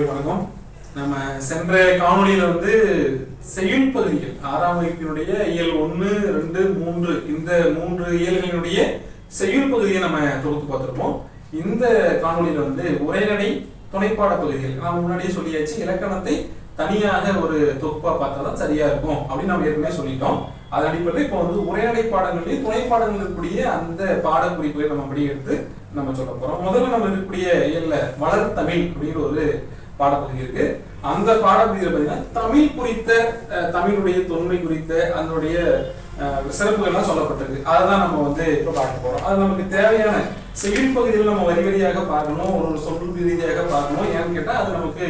வணக்கம். நம்ம சென்ற காணொலியில செய்யுள் பகுதிகள் 6ஆம் வகுப்பினுடைய இயல் 1, 2, 3 இந்த 3 இயல்களினுடைய செய்யுள் பகுதியை நம்ம தொகுத்து பார்த்திருப்போம். இந்த காணொலியில உரைநடை துணைப்பாட பகுதிகள் நான் முன்னாடியே சொல்லியாச்சு. இலக்கணத்தை தனியாக ஒரு தொகுப்பா பார்த்தாதான் சரியா இருக்கும் அப்படின்னு நம்ம ஏற்கனவே சொல்லிட்டோம். அது அடிப்படையில் இப்போ உரைநடை பாடங்கள்லயும் துணைப்பாடங்கள் இருக்கக்கூடிய அந்த பாடக்குறிப்புகளை நம்ம அப்படி எடுத்து நம்ம சொல்ல போறோம். முதல்ல நம்ம இருக்கக்கூடிய இயல்ல வளர் தமிழ் அப்படிங்கிற ஒரு பாடப்பகுதி இருக்கு. அந்த பாடப்பகுதியில் பார்த்தீங்கன்னா தமிழ் குறித்த தமிழுடைய தொன்மை குறித்த அதனுடைய சிறப்புகள்லாம் சொல்லப்பட்டிருக்கு. அதுதான் நம்ம இப்ப பார்க்க போறோம். அது நமக்கு தேவையான செய்யுள் பகுதியில் நம்ம வரி வரியாக பார்க்கணும், ஒரு சொல் ரீதியாக பார்க்கணும். ஏன்னு கேட்டா அது நமக்கு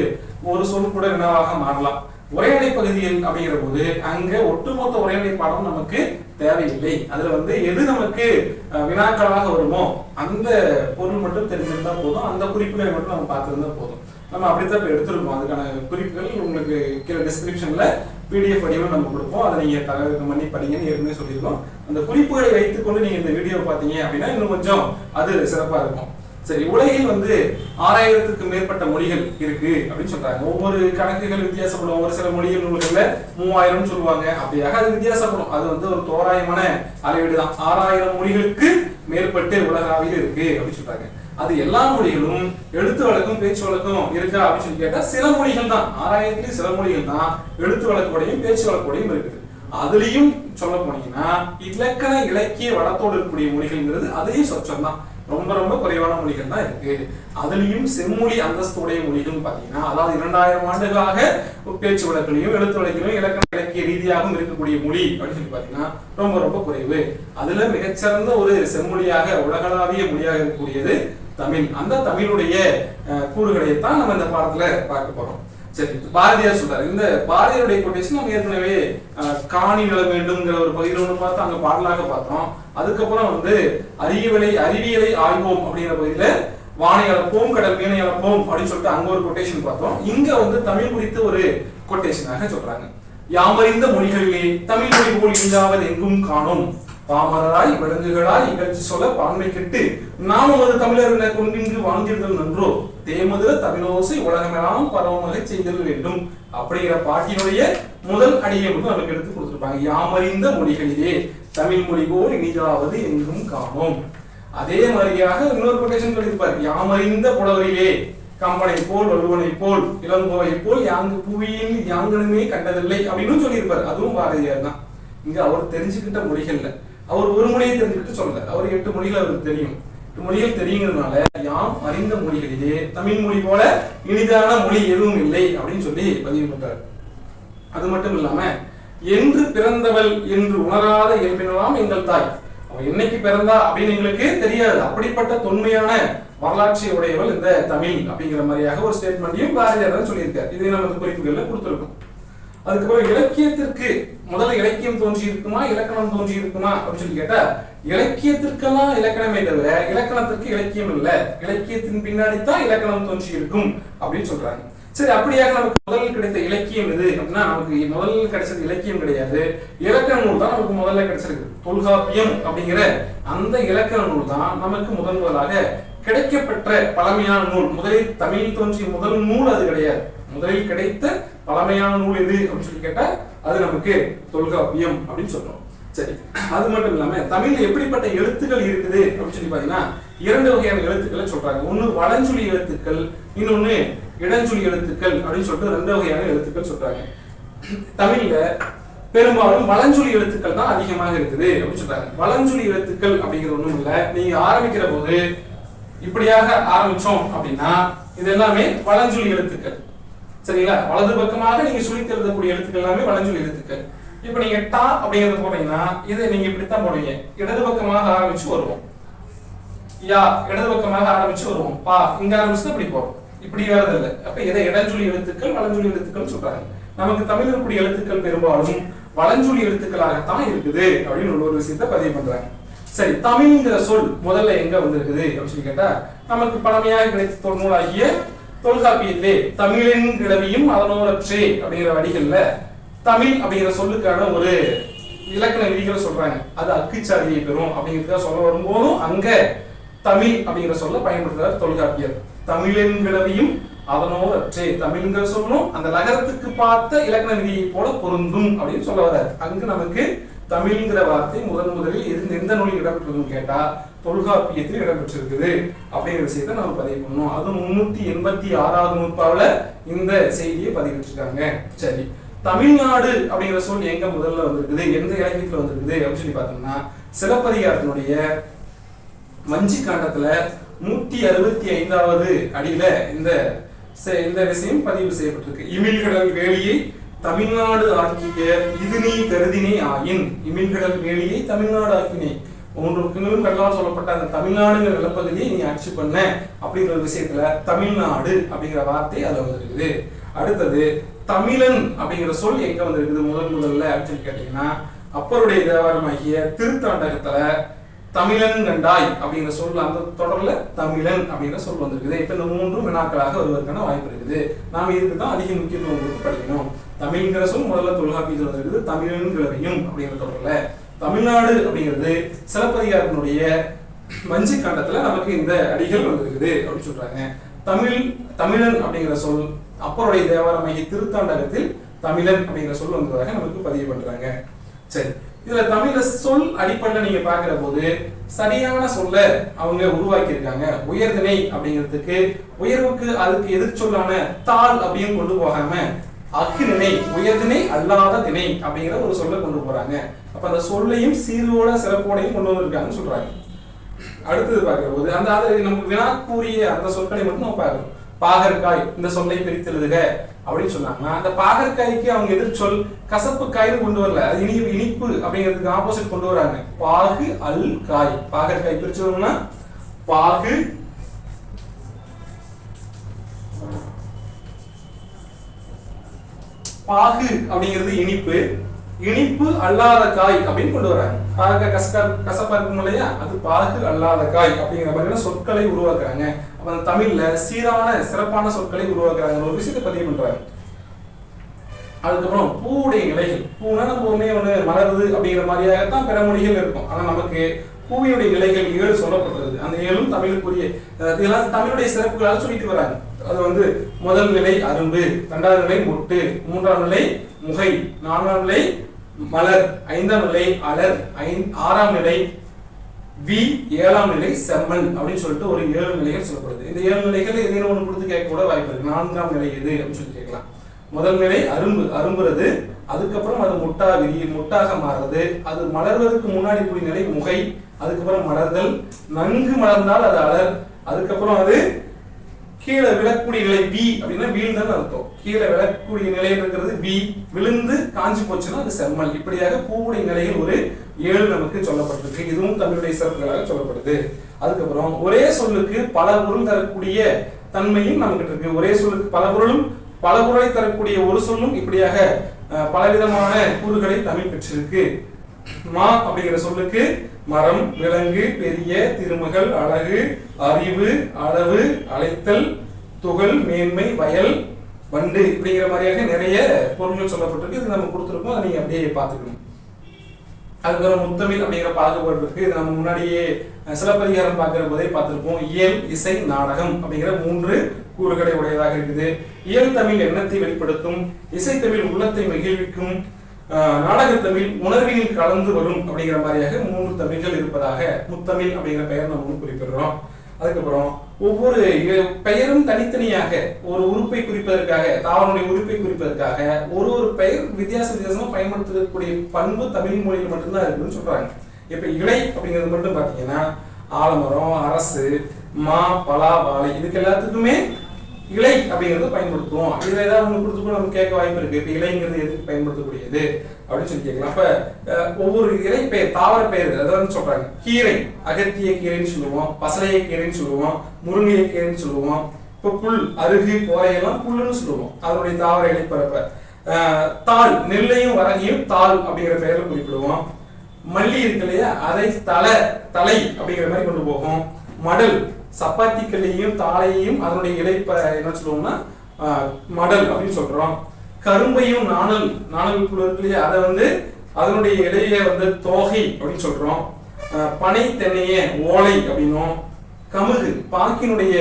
ஒரு சொல் கூட வினாவாக மாறலாம். உரைநடை பகுதியில் அப்படிங்கிற போது அங்க ஒட்டுமொத்த உரைநடை பாடம் நமக்கு தேவையில்லை. அதுல எது நமக்கு வினாக்களாக வருமோ அந்த பொருள் மட்டும் தெரிஞ்சிருந்தா போதும், அந்த குறிப்புகளை மட்டும் நம்ம பார்த்திருந்தா போதும். நம்ம அப்படித்தான் இப்ப எடுத்திருக்கோம். அதுக்கான குறிப்புகள் உங்களுக்கு கீழே டிஸ்கிரிப்ஷன்ல பிடிஎஃப் வடிவம் நம்ம கொடுப்போம். அதை நீங்க தரவிறக்கம் பண்ணி படிங்கன்னு ஏற்கனவே சொல்லியிருக்கோம். அந்த குறிப்புகளை வைத்துக்கொண்டு நீங்க இந்த வீடியோ பார்த்தீங்க அப்படின்னா இன்னும் கொஞ்சம் அது சிறப்பா இருக்கும். சரி, உலகில் 6000க்கும் மேற்பட்ட மொழிகள் இருக்கு அப்படின்னு சொல்றாங்க. ஒவ்வொரு கணக்குகள் வித்தியாசப்படும். ஒரு சில மொழிகள் நூல்கள்ல 3000 சொல்லுவாங்க. அப்படியாக அது வித்தியாசப்படும். அது ஒரு தோராயமான அளவீடு தான். 6000 மொழிகளுக்கு மேற்பட்டு உலக அளவில் இருக்கு அப்படின்னு சொல்றாங்க. அது எல்லா மொழிகளும் எழுத்து வழக்கும் பேச்சு வழக்கும் இருக்கா அப்படின்னு சொல்லி கேட்டா சில மொழிகள் தான், 6000த்துலயும் சில மொழிகள் தான் எழுத்து வழக்கோடையும் பேச்சு வழக்கோடையும் இருக்குது. அதுலயும் சொல்ல போனீங்கன்னா இலக்கண இலக்கிய வளத்தோடு இருக்கக்கூடிய மொழிகள்ங்கிறது அதையும் சொச்சம் தான். ரொம்ப ரொம்ப குறைவான மொழிகள் தான் இருக்கு. அதுலயும் செம்மொழி அந்தஸ்துடைய மொழிகள் பாத்தீங்கன்னா, அதாவது 2000 ஆண்டுகளாக பேச்சு வழக்கிலையும் எழுத்து வழக்கிலையும் இலக்கண இலக்கிய ரீதியாகவும் இருக்கக்கூடிய மொழி அப்படின்னு சொல்லி பாத்தீங்கன்னா ரொம்ப ரொம்ப குறைவு. அதுல மிகச்சிறந்த ஒரு செம்மொழியாக உலகளாவிய மொழியாக இருக்கக்கூடியது தமிழ். அந்த தமிழுடைய கூறுகளைத்தான் நம்ம இந்த பாடத்துல பார்க்க போறோம். சரி, பாரதியார் சொல்றாரு. இந்த பாரதியாருடைய கொட்டேஷன் நம்ம ஏற்கனவே காணி நில வேண்டும்ங்கிற ஒரு பகுதியில் ஒன்று பார்த்தோம், அங்க பாடலாக பார்த்தோம். அதுக்கப்புறம் அறிவியலை ஆய்வோம் அப்படிங்கிற பகுதியில வானை அளப்போம் கடல் மீனை அளப்போம் அப்படின்னு சொல்லிட்டு அங்க ஒரு கொட்டேஷன் பார்த்தோம். இங்க தமிழ் குறித்து ஒரு கொட்டேஷனாக சொல்றாங்க. யாமறிந்த மொழிகளிலே தமிழ் மொழி போல் இல்லாமல் எங்கும் காணோம், பாமரராய் விலங்குகளாய் இகழ்ச்சி சொல்ல பான்மை கெட்டு நாமும் ஒரு தமிழர் கொண்டிங்கு வாழ்ந்திருந்தல் நன்றோ, தேமதுர தமிழோசை உலகமெல்லாம் பரவமலை செய்தல் வேண்டும் அப்படிங்கிற பாட்டினுடைய முதல் அடியை நமக்கு எடுத்து கொடுத்திருப்பாங்க. யாமறிந்த மொழிகளிலே தமிழ் மொழி போல் இனிதாவது எங்கும் காணோம். அதே மாதிரியாக இன்னொரு கொட்டேஷன் சொல்லியிருப்பார். யாமறிந்த புலவரிலே கம்பனை போல் வள்ளுவனை போல் இளங்கோவை போல் யாங்கு புவியில் யாங்கனுமே கண்டதில்லை அப்படின்னு சொல்லியிருப்பார். அதுவும் பாரதியார் தான். இங்க அவர் தெரிஞ்சுக்கிட்ட மொழிகள்ல அவர் ஒரு மொழியை தெரிஞ்சுக்கிட்டு சொல்லல, அவர் 8 மொழிகள் அவருக்கு தெரியும். 8 மொழிகள் தெரியுங்கிறதுனால யாம் அறிந்த மொழிகளிலே தமிழ் மொழி போல இனிதான மொழி எதுவும் இல்லை அப்படின்னு சொல்லி பதிவு பண்றார். அது மட்டும் இல்லாம என்று பிறந்தவள் என்று உணராத இயல்பினலாம் எங்கள் தாய், அவன் என்னைக்கு பிறந்தா அப்படின்னு எங்களுக்கு தெரியாது, அப்படிப்பட்ட தொன்மையான வரலாற்றை உடையவள் இந்த தமிழ் அப்படிங்கிற மாதிரியாக ஒரு ஸ்டேட்மெண்ட்டையும் பாரதியார் தான் சொல்லியிருக்காரு. இதை நம்ம குறிப்புகள்ல கொடுத்திருக்கோம். அதுக்கப்புறம் இலக்கியத்திற்கு முதல்ல இலக்கியம் தோன்றி இருக்குமா இலக்கணம் தோன்றி இருக்குமா அப்படின்னு சொல்லி கேட்டா, இலக்கியத்திற்கெல்லாம் இலக்கணமே தவிர இலக்கணத்திற்கு இலக்கியம் இல்ல, இலக்கியத்தின் பின்னாடித்தான் இலக்கணம் தோன்றி இருக்கும் அப்படின்னு சொல்றாங்க. சரி, அப்படியாக நமக்கு முதல் கிடைத்த இலக்கியம் எது அப்படின்னா, நமக்கு முதல் கிடைச்சது இலக்கியம் கிடையாது, இலக்கண நூல் தான் நமக்கு முதல்ல கிடைச்சிருக்கு. தொல்காப்பியம் அப்படிங்கிற அந்த இலக்கண நூல் தான் நமக்கு முதலாக கிடைக்கப்பெற்ற பழமையான நூல். முதலில் தமிழ் தோன்றிய முதல் நூல் அது கிடையாது. முதலில் கிடைத்த பழமையான நூல் எது அப்படின்னு சொல்லி கேட்டா அது நமக்கு தொல்காப்பியம் அப்படின்னு சொல்றோம். சரி, அது மட்டும் இல்லாம தமிழ்ல எப்படிப்பட்ட எழுத்துக்கள் இருக்குது அப்படின்னு சொல்லி பாத்தீங்கன்னா 2 வகையான எழுத்துக்களை சொல்றாங்க. ஒண்ணு வலஞ்சொலி எழுத்துக்கள், இன்னொன்னு இடஞ்சொலி எழுத்துக்கள் அப்படின்னு சொல்லிட்டு 2 வகையான எழுத்துக்கள் சொல்றாங்க. தமிழ்ல பெரும்பாலும் வலஞ்சொலி எழுத்துக்கள் தான் அதிகமாக இருக்குது அப்படின்னு சொல்றாங்க. வலஞ்சொலி எழுத்துக்கள் அப்படிங்கிறது ஒண்ணும் இல்ல, நீங்க ஆரம்பிக்கிற போது இப்படியாக ஆரம்பிச்சோம் அப்படின்னா இது எல்லாமே வலஞ்சொலி எழுத்துக்கள். சரிங்களா? வலது பக்கமாக நீங்க சொல்லி எழுதக்கூடிய எழுத்துக்கள் எல்லாமே வலஞ்சொலி எழுத்துக்கள். இப்ப நீங்க டா அப்படிங்கறது போட்டீங்கன்னா இதை நீங்க இப்படித்தான் போடுவீங்க. இடது பக்கமாக ஆரம்பிச்சு வருவோம். யா இடது பக்கமாக ஆரம்பிச்சு வருவோம். பா இங்க ஆரம்பிச்சு இப்படி போறோம். இப்படி வரது இல்லை. அப்ப இதை இடஞ்சொலி எழுத்துக்கள் வலஞ்சொலி எழுத்துக்கள் சொல்றாங்க. நமக்கு தமிழ் இருக்கக்கூடிய எழுத்துக்கள் பெரும்பாலும் வலஞ்சொலி எழுத்துக்களாகத்தான் இருக்குது அப்படின்னு ஒரு விஷயத்தை பதிவு பண்றாங்க. சரி, தமிழ்ங்கிற சொல் முதல்ல எங்க வந்திருக்குது அப்படின்னு சொல்லி கேட்டா, நமக்கு பழமையாக கிடைத்த நூலாகிய தொல்காப்பியத்திலே தமிழின் கிளவியும் அதனோரற்றே அப்படிங்கிற வடிகள்ல தமிழ் அப்படிங்கிற சொல்லுக்கான ஒரு இலக்கண விதிகளை சொல்றாங்க. அது அக்குச்சாரியை பெறும் அப்படிங்கிறத சொல்ல வரும்போதும் அங்க தமிழ் அப்படிங்கிற சொல்ல பயன்படுத்துறார் தொல்காப்பியர். தமிழின் கிளவியும் அதனோரற்றே. தமிழ்ங்கிற சொல்லும் அந்த லகரத்துக்கு பார்த்த இலக்கண விதியை போல பொருந்தும் அப்படின்னு சொல்ல வர்றாரு. அங்கு நமக்கு தமிழ்ங்கிற வார்த்தை முதலில் எந்த நூலில் இடம்பெற்றதுன்னு கேட்டா தொல்காப்பியத்தில் இடம்பெற்றிருக்குது அப்படிங்கிற விஷயத்தை நம்ம பதிவு பண்ணணும். அதுவும் 386வது நூற்பாவுல இந்த செய்தியை பதிவிட்டிருக்காங்க. சரி, தமிழ்நாடு அப்படிங்கிற சொல் எங்க முதல்ல வந்திருக்குது, எந்த இலக்கியத்துல வந்திருக்குது அப்படின்னு சொல்லி பார்த்தோம்னா சிலப்பதிகாரத்தினுடைய வஞ்சி காண்டத்துல 165வது அடியில இந்த விஷயம் பதிவு செய்யப்பட்டிருக்கு. இமிழ்கடல் வேலியை தமிழ்நாடு ஆக்கிய இது நீ கருதினே ஆயின். இமிழ்கடல் வேலியை தமிழ்நாடு ஆக்கினே, ஒன்றுக்கும் கடலால் சொல்லப்பட்ட அந்த தமிழ்நாடுங்கிற நிலப்பகுதியை நீ ஆட்சி பண்ண அப்படிங்கிற விஷயத்துல தமிழ்நாடு அப்படிங்கிற வார்த்தை அதுல வந்திருக்குது. அடுத்தது தமிழன் அப்படிங்கிற சொல் எங்க வந்திருக்குது முதல்ல அப்படின்னு கேட்டீங்கன்னா அப்பருடைய தேவாரமாகிய திருத்தாண்டகத்துல தமிழன் கண்டாய் அப்படிங்கிற சொல் அந்த தொடர்ல தமிழன் அப்படிங்கிற சொல் வந்திருக்குது. இப்ப இந்த 3 வினாக்களாக வருவதற்கான வாய்ப்பு இருக்குது. நாம இதுக்கு தான் அதிக முக்கியத்துவம் கொடுத்து படிக்கணும். தமிழ்ங்கிற சொல் முதல்ல தொல்காப்பியத்தில் வந்திருக்குது, தமிழன்கிறதையும் அப்படிங்கிற தொடர்ல. தமிழ்நாடு அப்படிங்கிறது சிலப்பதிகாரத்தினுடைய வஞ்சி காண்டத்துல நமக்கு இந்த அடிகள் வந்திருக்குது அப்படின்னு சொல்றாங்க. தமிழன் அப்படிங்கிற சொல் அப்பருடைய தேவாரமாகிய திருத்தாண்டகத்தில் தமிழன் அப்படிங்கிற சொல் வந்ததாக நமக்கு பதிவு பண்றாங்க. சரி, இதுல தமிழ சொல் அடிப்படையில் நீங்க பாக்குற போது சரியான சொல்ல அவங்க உருவாக்கி இருக்காங்க. உயர்திணை அப்படிங்கிறதுக்கு உயர்வுக்கு அதுக்கு எதிர்ச்சொல்லான தாள் அப்படின்னு கொண்டு போகாம அக்குநினை உயர்திணை அல்லாத திணை அப்படிங்கிற ஒரு சொல்ல கொண்டு போறாங்க. அப்ப அந்த சொல்லையும் சீரோட சிறப்போடையும் கொண்டு வந்திருக்காங்கன்னு சொல்றாங்க. அடுத்தது பார்க்கிற போது அந்த நமக்கு வினாக்கூறிய அந்த சொற்களை மட்டும் நம்ம பார்க்கணும். பாகற்காய் இந்த சொல்லை பிரித்தெழுதுக அப்படின்னு சொன்னாங்கன்னா அந்த பாகற்காய்க்கு அவங்க எதிர்ச்சொல் கசப்பு காய்னு கொண்டு வரல, அது இனிப்பு அப்படிங்கிறதுக்கு ஆப்போசிட் கொண்டு வராங்க. பாகு அல் காய். பாகற்காய் பிரிச்சோம்னா பாகு அப்படிங்கிறது இனிப்பு, இனிப்பு அல்லாத காய் அப்படின்னு கொண்டு வராங்க. பாகற்காய் கசப்பா இருக்கும் இல்லையா, அது பாகு அல்லாத காய் அப்படிங்கிற மாதிரியான சொற்களை உருவாக்குறாங்க. அப்ப தமிழ்ல சீரான சிறப்பான சொற்களை உருவாக்குறாங்க, ஒரு விஷயத்தை பதிவு பண்றாங்க. அதுக்கப்புறம் பூவுடைய நிலைகள். பூனா நம்ம ஒண்ணு மலருது அப்படிங்கிற மாதிரியாகத்தான் பிற மொழிகள் இருக்கும். ஆனா நமக்கு பூவினுடைய நிலைகள் 7 சொல்லப்பட்டிருக்கு. அந்த 7ம் தமிழுக்குரிய இதெல்லாம் தமிழுடைய சிறப்புகளாக சொல்லிட்டு வராங்க. அது முதல் நிலை அரும்பு, 2வது நிலை மொட்டு, 3ஆம் நிலை முகை, 4ஆம் நிலை மலர், 5ஆம் நிலை அலர், 6ஆம் நிலை வி, 7ஆம் நிலை செம்மல் அப்படின்னு சொல்லிட்டு ஒரு 7 நிலைகள் சொல்லப்படுது. இந்த 7 நிலைகள் ஏதேனும் ஒன்று கொடுத்து கேட்க கூட வாய்ப்பு இருக்கு. 4ஆம் நிலை எது அப்படின்னு சொல்லி கேட்கலாம். முதல் நிலை அரும்புறது, அதுக்கப்புறம் அது முட்டாக மாறுறது, அது மலர்வதற்கு முன்னாடி கூடிய நிலை முகை, அதுக்கப்புறம் மலர்தல், நன்கு மலர்ந்தால் அது அலர், அதுக்கப்புறம் அது கீழே விழக்கூடிய நிலை வி அப்படின்னா வீழ்தான் அர்த்தம். கீழே விழக்கூடிய நிலை இருக்கிறது வி, விழுந்து காஞ்சி போச்சுன்னா அது செம்மல். இப்படியாக பூவுடைய நிலையில் ஒரு 7 நமக்கு சொல்லப்பட்டிருக்கு. இதுவும் தமிழுடைய சிறப்புகளாக சொல்லப்படுது. அதுக்கப்புறம் ஒரே சொல்லுக்கு பல பொருள் தரக்கூடிய தன்மையும் நமக்கு இருக்கு. ஒரே சொல்லுக்கு பல பொருளை தரக்கூடிய ஒரு சொல்லும் இப்படியாக பலவிதமான கூறுகளை தமிழ் பெற்றிருக்கு. மா அப்படிங்கிற சொல்லுக்கு மரம், விலங்கு, பெரிய, திருமகள், அழகு, அறிவு, அளவு, அழைத்தல், துகள், மேன்மை, வயல், வண்டு இப்படிங்கிற மாதிரியாக நிறைய பொருட்கள் சொல்லப்பட்டிருக்கு. இது நம்ம கொடுத்துருக்கோம், அதை நீங்க அப்படியே பார்த்துக்கணும். அதுக்கப்புறம் முத்தமிழ் அப்படிங்கிற பாகுபாடு இருக்கு. இது நம்ம முன்னாடியே சிலப்பதிகாரம் பார்க்கிற போதே பார்த்திருப்போம். இயல், இசை, நாடகம் அப்படிங்கிற 3 கூறுகளை உடையதாக இருக்குது. இயல் தமிழ் எண்ணத்தை வெளிப்படுத்தும், இசை தமிழ் உள்ளத்தை மகிழ்விக்கும், நாடகத்தமிழ் உணர்வில் கலந்து வரும் அப்படிங்கிற மாதிரியாக 3 தமிழ்கள் இருப்பதாக முத்தமிழ் அப்படிங்கிற பெயர் நம்ம குறிப்பிடுறோம். அதுக்கப்புறம் ஒவ்வொரு பெயரும் தனித்தனியாக ஒரு உறுப்பை குறிப்பதற்காக, தாவரனுடைய உறுப்பை குறிப்பதற்காக ஒரு பெயர் வித்தியாசமா பயன்படுத்தக்கூடிய பண்பு தமிழ் மொழியில் மட்டும்தான் இருக்குன்னு சொல்றாங்க. இப்ப இலை அப்படிங்கிறது மட்டும் பாத்தீங்கன்னா ஆலமரம், அரசு, மா, பலா, வாழை இதுக்கு எல்லாத்துக்குமே இலை அப்படிங்கறத பயன்படுத்துவோம். இதுல ஏதாவது ஒண்ணு கொடுத்து நம்ம கேட்க வாய்ப்பு இருக்கு. இப்ப இலைங்கிறது எதுக்கு பயன்படுத்தக்கூடியது அப்படின்னு சொல்லி கேட்கலாம். அப்ப ஒவ்வொரு இலை பெயர், தாவர பெயர் அதாவது சொல்றாங்க. கீரை, அகத்திய கீரைன்னு சொல்லுவோம், பசலைய கீரைன்னு சொல்லுவோம், முருங்கை கீரைன்னு சொல்லுவோம். இப்ப புல், அருகு, கோரையெல்லாம் புல்லுன்னு சொல்லுவோம், அதனுடைய தாவர இலைப்பரப்ப. தாள், நெல்லையும் வரகையும் தாள் அப்படிங்கிற பெயர்ல குறிப்பிடுவோம். மல்லி இருக்கு இல்லையா, அதை தலை அப்படிங்கிற மாதிரி கொண்டு போகும். மடல், சப்பாத்தி கல்லையும் தாளையையும் அதனுடைய இலைப்ப என்ன சொல்லுவோம்னா மடல் அப்படின்னு சொல்றோம். கரும்பையும் நாணல் புழு இருக்கு இல்லையா, அதை அதனுடைய இலையை தோகை அப்படின்னு சொல்றோம். பனை தென்னைய ஓலை அப்படின்னும். கமுகு, பாக்கினுடைய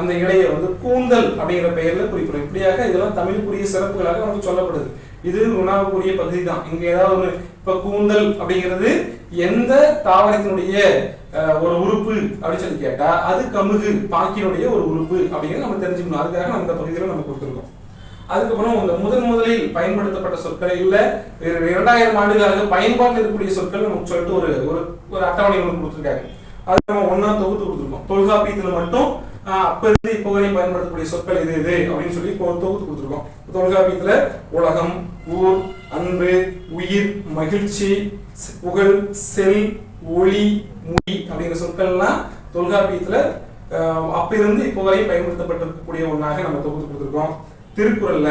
அந்த இடையை வந்து கூந்தல் அப்படிங்கிற பெயர்ல குறிப்பிடும். இப்படியாக இதெல்லாம் தமிழுக்குரிய சிறப்புகளாக நமக்கு சொல்லப்படுது. இது உணவுக்குரிய பகுதி தான். இங்க ஏதாவது ஒண்ணு இப்ப கூந்தல் அப்படிங்கிறது எந்த தாவரத்தினுடைய ஒரு உறுப்பு அப்படின்னு சொல்லி கேட்டா அது கமுகு பாக்கினுடைய ஒரு உறுப்பு அப்படிங்கிறது நம்ம தெரிஞ்சுக்கணும். அதுக்காக நம்ம இந்த பகுதியில நம்ம கொடுத்துருக்கோம். அதுக்கப்புறம் இந்த முதலில் பயன்படுத்தப்பட்ட சொற்கள் இல்ல 2000 ஆண்டுகளாக பயன்பாட்டில் இருக்கக்கூடிய சொற்கள் நமக்கு சொல்லிட்டு ஒரு ஒரு அட்டவணை ஒன்று கொடுத்துருக்காங்க. அது நம்ம ஒன்னா தொகுத்து கொடுத்துருக்கோம். தொல்காப்பியத்துல மட்டும் அப்ப இருந்து இப்போ வரை பயன்படுத்தக்கூடிய சொற்கள் இது அப்படின்னு சொல்லி தொகுத்து கொடுத்துருக்கோம். தொல்காப்பியத்துல உலகம், ஊர், அன்பு, உயிர், மகிழ்ச்சி, புகழ், செல், ஒளி, மொழி அப்படிங்கிற சொற்கள்லாம் தொல்காப்பியத்துல அப்ப இருந்து இப்போ வரை பயன்படுத்தப்பட்டிருக்கக்கூடிய ஒன்றாக நம்ம தொகுத்து கொடுத்துருக்கோம். திருக்குறள்ல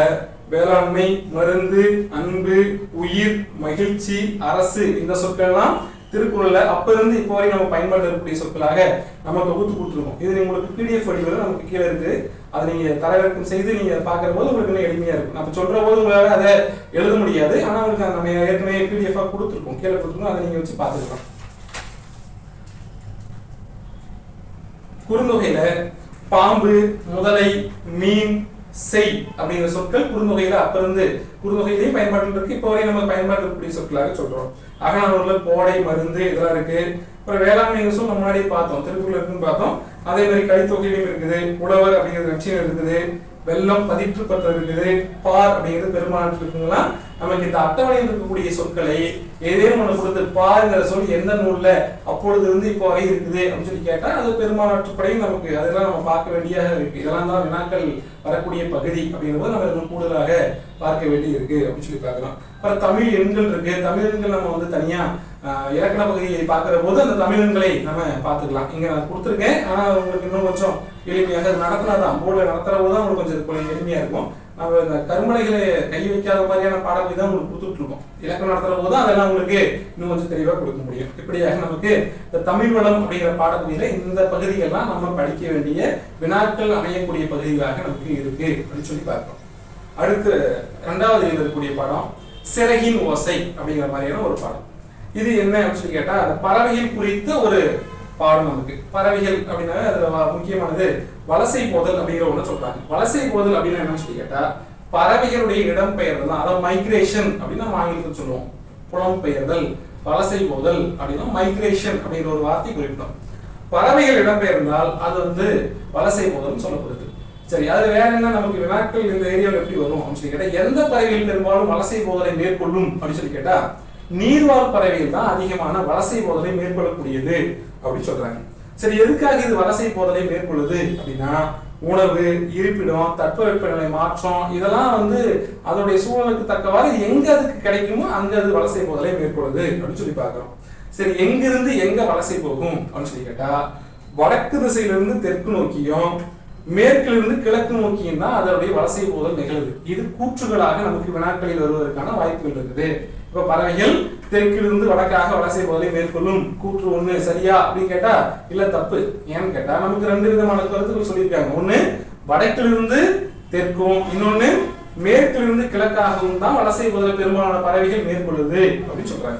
வேளாண்மை, மருந்து, அன்பு, உயிர், மகிழ்ச்சி, அரசு இந்த சொற்கள்லாம் திருக்குறள்ல அப்ப இருந்து இப்போ வரை நம்ம பயன்படுத்தக்கூடிய சொற்களாக நம்ம தொகுத்து கொடுத்துருக்கோம். இது உங்களுக்கு பிடிஎஃப் வடிவில் நமக்கு கீழே இருக்கு. அதை நீங்க தரவிறக்கம் செய்து நீங்க பாக்குற போது உங்களுக்கு இன்னும் எளிமையா இருக்கும். நம்ம சொல்ற போது உங்களால அதை எழுத முடியாது. ஆனா உங்களுக்கு நம்ம ஏற்கனவே பிடிஎஃப் கொடுத்துருக்கோம், கீழே கொடுத்துருக்கோம். அதை நீங்க வச்சு பார்த்துக்கலாம். குறுந்தொகையில பாம்பு, முதலை, மீன், செய் அப்படிங்கிற சொற்கள் குறுந்தொகையில அப்ப இருந்து குறுந்தொகையிலேயே பயன்பாட்டில் இருக்கு. இப்போ வரை நம்ம பயன்பாட்டில் இருக்கக்கூடிய சொற்களாக சொல்றோம். அகநானூர்ல கோடை, மருந்து இதெல்லாம் இருக்கு. அப்புறம் வேளாண்மை சொல் நம்ம முன்னாடி பார்த்தோம், திருக்குறள் இருக்குன்னு பார்த்தோம். அதே மாதிரி கலித்தொகையிலும் இருக்குது. உழவர் அப்படிங்கிறது நச்சியம் இருக்குது. வெள்ளம், பதிற்று பற்ற இருக்குது. பார் அப்படிங்கிறது பெருமாள் இருக்குங்களா. நமக்கு இந்த அட்டவணையில் இருக்கக்கூடிய சொற்களை ஏதேனும் ஒன்று கொடுத்து பாருங்கிற சொல் எந்த நூல்ல அப்பொழுது இருந்து இப்போ வரை இருக்குது அப்படின்னு சொல்லி கேட்டா அது பெருமாற்றுப்படையும் நமக்கு அதெல்லாம் நம்ம பார்க்க வேண்டியதாக இருக்கு. இதெல்லாம் தான் வினாக்கள் வரக்கூடிய பகுதி அப்படிங்கிறது நம்ம இன்னும் கூடுதலாக பார்க்க வேண்டி இருக்கு அப்படின்னு சொல்லி பார்க்கலாம். அப்புறம் தமிழ் எண்கள் இருக்கு. தமிழ் எண்கள் நம்ம வந்து தனியா இலக்கண பகுதியை பார்க்கிற போது அந்த தமிழ் எண்களை நம்ம பார்த்துக்கலாம். இங்க நான் கொடுத்துருக்கேன். ஆனா உங்களுக்கு இன்னும் கொஞ்சம் எளிமையாக நடத்தினாதான் போர்டில் நடத்துற போது தான் உங்களுக்கு கொஞ்சம் எளிமையா இருக்கும். நம்ம இந்த கருமலைகளை கை வைக்காத மாதிரியான பாடங்களை தான் உங்களுக்கு கொடுத்துட்டு இருக்கோம். இலக்கணம் நடத்துற போது அதெல்லாம் உங்களுக்கு இன்னும் கொஞ்சம் தெளிவா கொடுக்க முடியும். இப்படியாக நமக்கு இந்த தமிழ் வளம் அப்படிங்கிற பாடப்பகுதியில இந்த பகுதிகள்லாம் நம்ம படிக்க வேண்டிய வினாக்கள் அமையக்கூடிய பகுதிகளாக நமக்கு இருக்கு அப்படின்னு சொல்லி பார்க்கிறோம். அடுத்து 2வது இருக்கக்கூடிய பாடம் சிறகின் ஓசை அப்படிங்கிற மாதிரியான ஒரு பாடம். இது என்ன அப்படின்னு சொல்லி கேட்டா அந்த பறவைகள் குறித்த ஒரு பாடம். நமக்கு பறவைகள் அப்படின்னா அதுல முக்கியமானது வலசை போதல் அப்படிங்கிற ஒண்ணு சொல்றாங்க. வலசை போதல் அப்படின்னா என்னன்னு சொல்லி கேட்டா பறவைகளுடைய இடம்பெயர்தல் தான். அதாவது மைக்ரேஷன் அப்படின்னு நம்ம ஆங்கிலத்தில் சொல்லுவோம். புலம்பெயர்தல், வலசை போதல் அப்படின்னா மைக்ரேஷன் அப்படிங்கிற ஒரு வார்த்தை குறிப்பிடும். பறவைகள் இடம்பெயர்ந்தால் அது வந்து வலசை போதல் சொல்லப்படுது. சரி, அது வேற என்ன நமக்கு வினாக்கள் இந்த ஏரியாவில் எப்படி வரும் அப்படின்னு சொல்லி கேட்டா எந்த பறவைகள் பெரும்பாலும் வலசை போதலை மேற்கொள்ளும் அப்படின்னு சொல்லி கேட்டா நீர்வாழ் பறவைகள் தான் அதிகமான வலசை போதலை மேற்கொள்ளக்கூடியது அப்படின்னு சொல்றாங்க. சரி, எதுக்காக இது வலசை போதலை மேற்கொள்ளுது அப்படின்னா உணவு, இருப்பிடம், தட்பவெப்பநிலை மாற்றம் இதெல்லாம் வந்து அதோடைய சூழலுக்கு தக்கவாறு எங்க அதுக்கு கிடைக்குமோ அங்க அது வலசை போதலை மேற்கொள்ளுது அப்படின்னு சொல்லி பார்க்கிறோம். சரி, எங்கிருந்து எங்க வலசை போகும் அப்படின்னு சொல்லி கேட்டா வடக்கு திசையிலிருந்து தெற்கு நோக்கியும் மேற்கிலிருந்து கிழக்கு நோக்கியும் தான் அதனுடைய வலசை போதல் நிகழுது. இது கூற்றுகளாக நமக்கு வினாக்களில் வருவதற்கான வாய்ப்புகள் இருக்குது. இப்ப பறவைகள் தெற்கிலிருந்து வடக்காக வலசை போதலை மேற்கொள்ளும் கூற்று ஒண்ணு சரியா அப்படின்னு கேட்டா இல்ல தப்பு. ஏன்னு கேட்டா நமக்கு 2 விதமான கருத்துக்கள் சொல்லியிருக்காங்க. ஒண்ணு வடக்கிலிருந்து தெற்கும், இன்னொன்னு மேற்கிலிருந்து கிழக்காகவும் தான் வலசை போதலை பெரும்பாலான பறவைகள் மேற்கொள்ளுது அப்படின்னு சொல்றாங்க.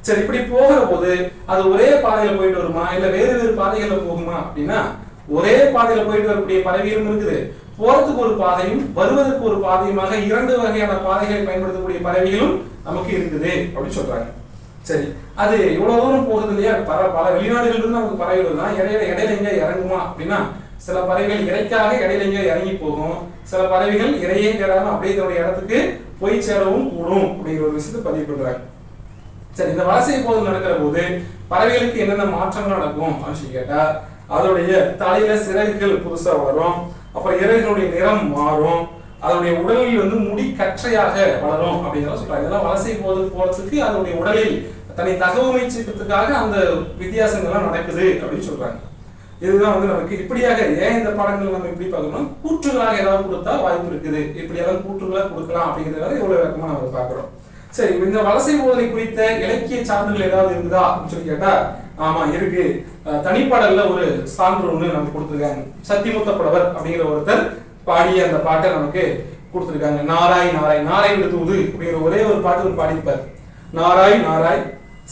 சரி, இப்படி போகிற போது அது ஒரே பாதையில போயிட்டு வருமா இல்ல வேறு பாதைகள்ல போகுமா அப்படின்னா ஒரே பாதையில போயிட்டு வரக்கூடிய பறவைகளும் இருக்குது. போறதுக்கு ஒரு பாதையும் வருவதற்கு ஒரு பாதையுமாக 2 வகையான பாதைகளை பயன்படுத்தக்கூடிய பறவைகளும் நமக்கு இருக்குது அப்படின்னு சொல்றாங்க. சரி, அது இவ்வளவு தூரம் போகுது இல்லையா, பல வெளிநாடுகள் இருந்து நமக்கு பறவைகள் தான் இடையில எங்க இறங்குமா அப்படின்னா சில பறவைகள் இறைக்காக இடையில எங்க இறங்கி போகும். சில பறவைகள் இறையே தேடாம அப்படியே தன்னுடைய இடத்துக்கு போய் சேரவும் கூடும் அப்படிங்கிற ஒரு விஷயத்தை பதிவு பண்றாங்க. சரி, இந்த வலசை போதல் நடக்கிற போது பறவைகளுக்கு என்னென்ன மாற்றங்கள் நடக்கும் அப்படின்னு சொல்லி கேட்டா அதோடைய தலையில சிறகுகள் புதுசா வரும். அப்புறம் இறகுகளுடைய நிறம் மாறும். அதனுடைய உடலில் வந்து முடி கற்றையாக வளரும் அப்படிங்கிறத சொல்றாங்க. இதெல்லாம் வலசை போறதுக்கு அதனுடைய உடலில் தன்னை தகவமைச்சுக்கிறதுக்காக அந்த வித்தியாசங்கள்லாம் நடக்குது அப்படின்னு சொல்றாங்க. இதுதான் வந்து நமக்கு இப்படியாக ஏன் இந்த பாடங்கள் நம்ம எப்படி பார்க்கணும், கூற்றுகளாக ஏதாவது கொடுத்தா வாய்ப்பு இருக்குது, இப்படியெல்லாம் கூற்றுகளாக கொடுக்கலாம் அப்படிங்கிறத இவ்வளவு விளக்கமா நம்ம பார்க்கிறோம். சரி, இந்த வலசை போதலை குறித்த இலக்கிய சான்றுகள் ஏதாவது இருக்குதா அப்படின்னு சொல்லி கேட்டா ஆமா இருக்கு. தனிப்பாடல்ல ஒரு சான்று ஒண்ணு நமக்கு கொடுத்துருக்காங்க. சத்திமுத்த புலவர் அப்படிங்கிற ஒருத்தர் பாடிய அந்த பாட்டை நமக்கு கொடுத்துருக்காங்க. நாராய் நாராய் நாராய் விடுத்துவது அப்படிங்கிற ஒரே ஒரு பாட்டு பாடியிருப்பார். நாராய் நாராய்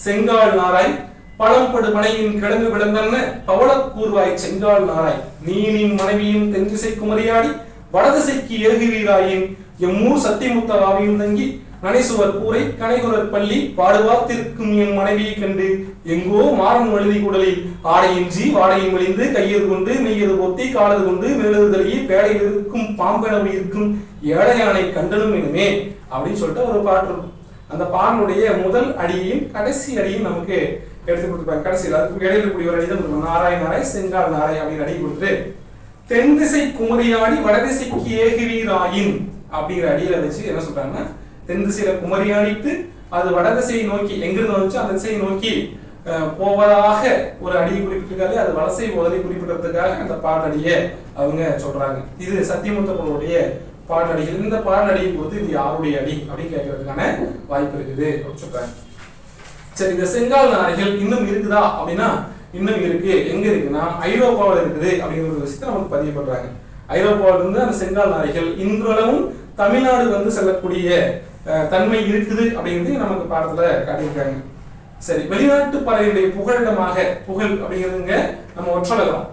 செங்கால் நாராய் பழம்படு மனையின் கிழங்கு விளந்தன்ன பவளக் கூர்வாய் செங்கால் நாராய் நீனின் மனைவியும் தென்திசை குமரியாடி வடதிசைக்கு ஏகுவீராயின் எம்மூர் சத்திமுத்த ஆவியும் தங்கி நனைசுவர் கூரை கனைகுரர் பள்ளி பாடுவார்த்திருக்கும் என் மனைவியை கண்டு எங்கோ மாறன் வழுதி குடலில் ஆடையின்றி வாடையும் விழிந்து கையது கொண்டு மெய்யது பொத்தி காலது கொண்டு மேலது தழுகி பேடையில் இருக்கும் பாம்பெனவு இருக்கும் ஏழையானை கண்டனும் எனுமே அப்படின்னு சொல்லிட்டு ஒரு பாட்டு இருக்கும். அந்த பாடலுடைய முதல் அடியையும் கடைசி அடியும் நமக்கு எடுத்து கொடுத்துருப்பாங்க. கடைசியில் அதுக்கு இடையில கூடிய ஒரு அடி தான் நாராய் நாராய் செங்கால் நாராய் அப்படின்னு அடி கொடுத்து தென் திசை குமரியாடி வடதிசைக்கு ஏகுவீராயின் அப்படிங்கிற அடியில வச்சு என்ன சொல்றாங்கன்னா, தென் திசையில குமரியாடிட்டு அது வடதிசையை நோக்கி எங்கிருந்து வந்துச்சு அந்த திசையை நோக்கி போவதாக ஒரு அடியை குறிப்பிட்டிருக்காரு. அது வலசை போதலை குறிப்பிட்டதுக்காக அந்த பாடடியை அவங்க சொல்றாங்க. இது சத்தியமுத்தர்களுடைய பாடடிகள். இந்த பாடடியை பொறுத்து இது யாருடைய அடி அப்படின்னு கேட்கறதுக்கான வாய்ப்பு இருக்குது அப்படின்னு சொல்றாங்க. சரி, இந்த செங்கால் நாரைகள் இன்னும் இருக்குதா அப்படின்னா இன்னும் இருக்கு. எங்க இருக்குன்னா ஐரோப்பாவில் இருக்குது அப்படிங்கிற ஒரு விஷயத்தை நமக்கு பதிவு பண்றாங்க. ஐரோப்பாவில இருந்து அந்த செங்கால் நாரைகள் இன்றளவும் தமிழ்நாடு வந்து செல்லக்கூடிய தன்மை இருக்குது அப்படிங்கிறது நமக்கு பாடத்துல காட்டியிருக்காங்க. சரி, வெளிநாட்டு பறவைகளுடைய புகலிடமாக, புகழ் அப்படிங்கிறதுங்க நம்ம ஒற்றலகம்.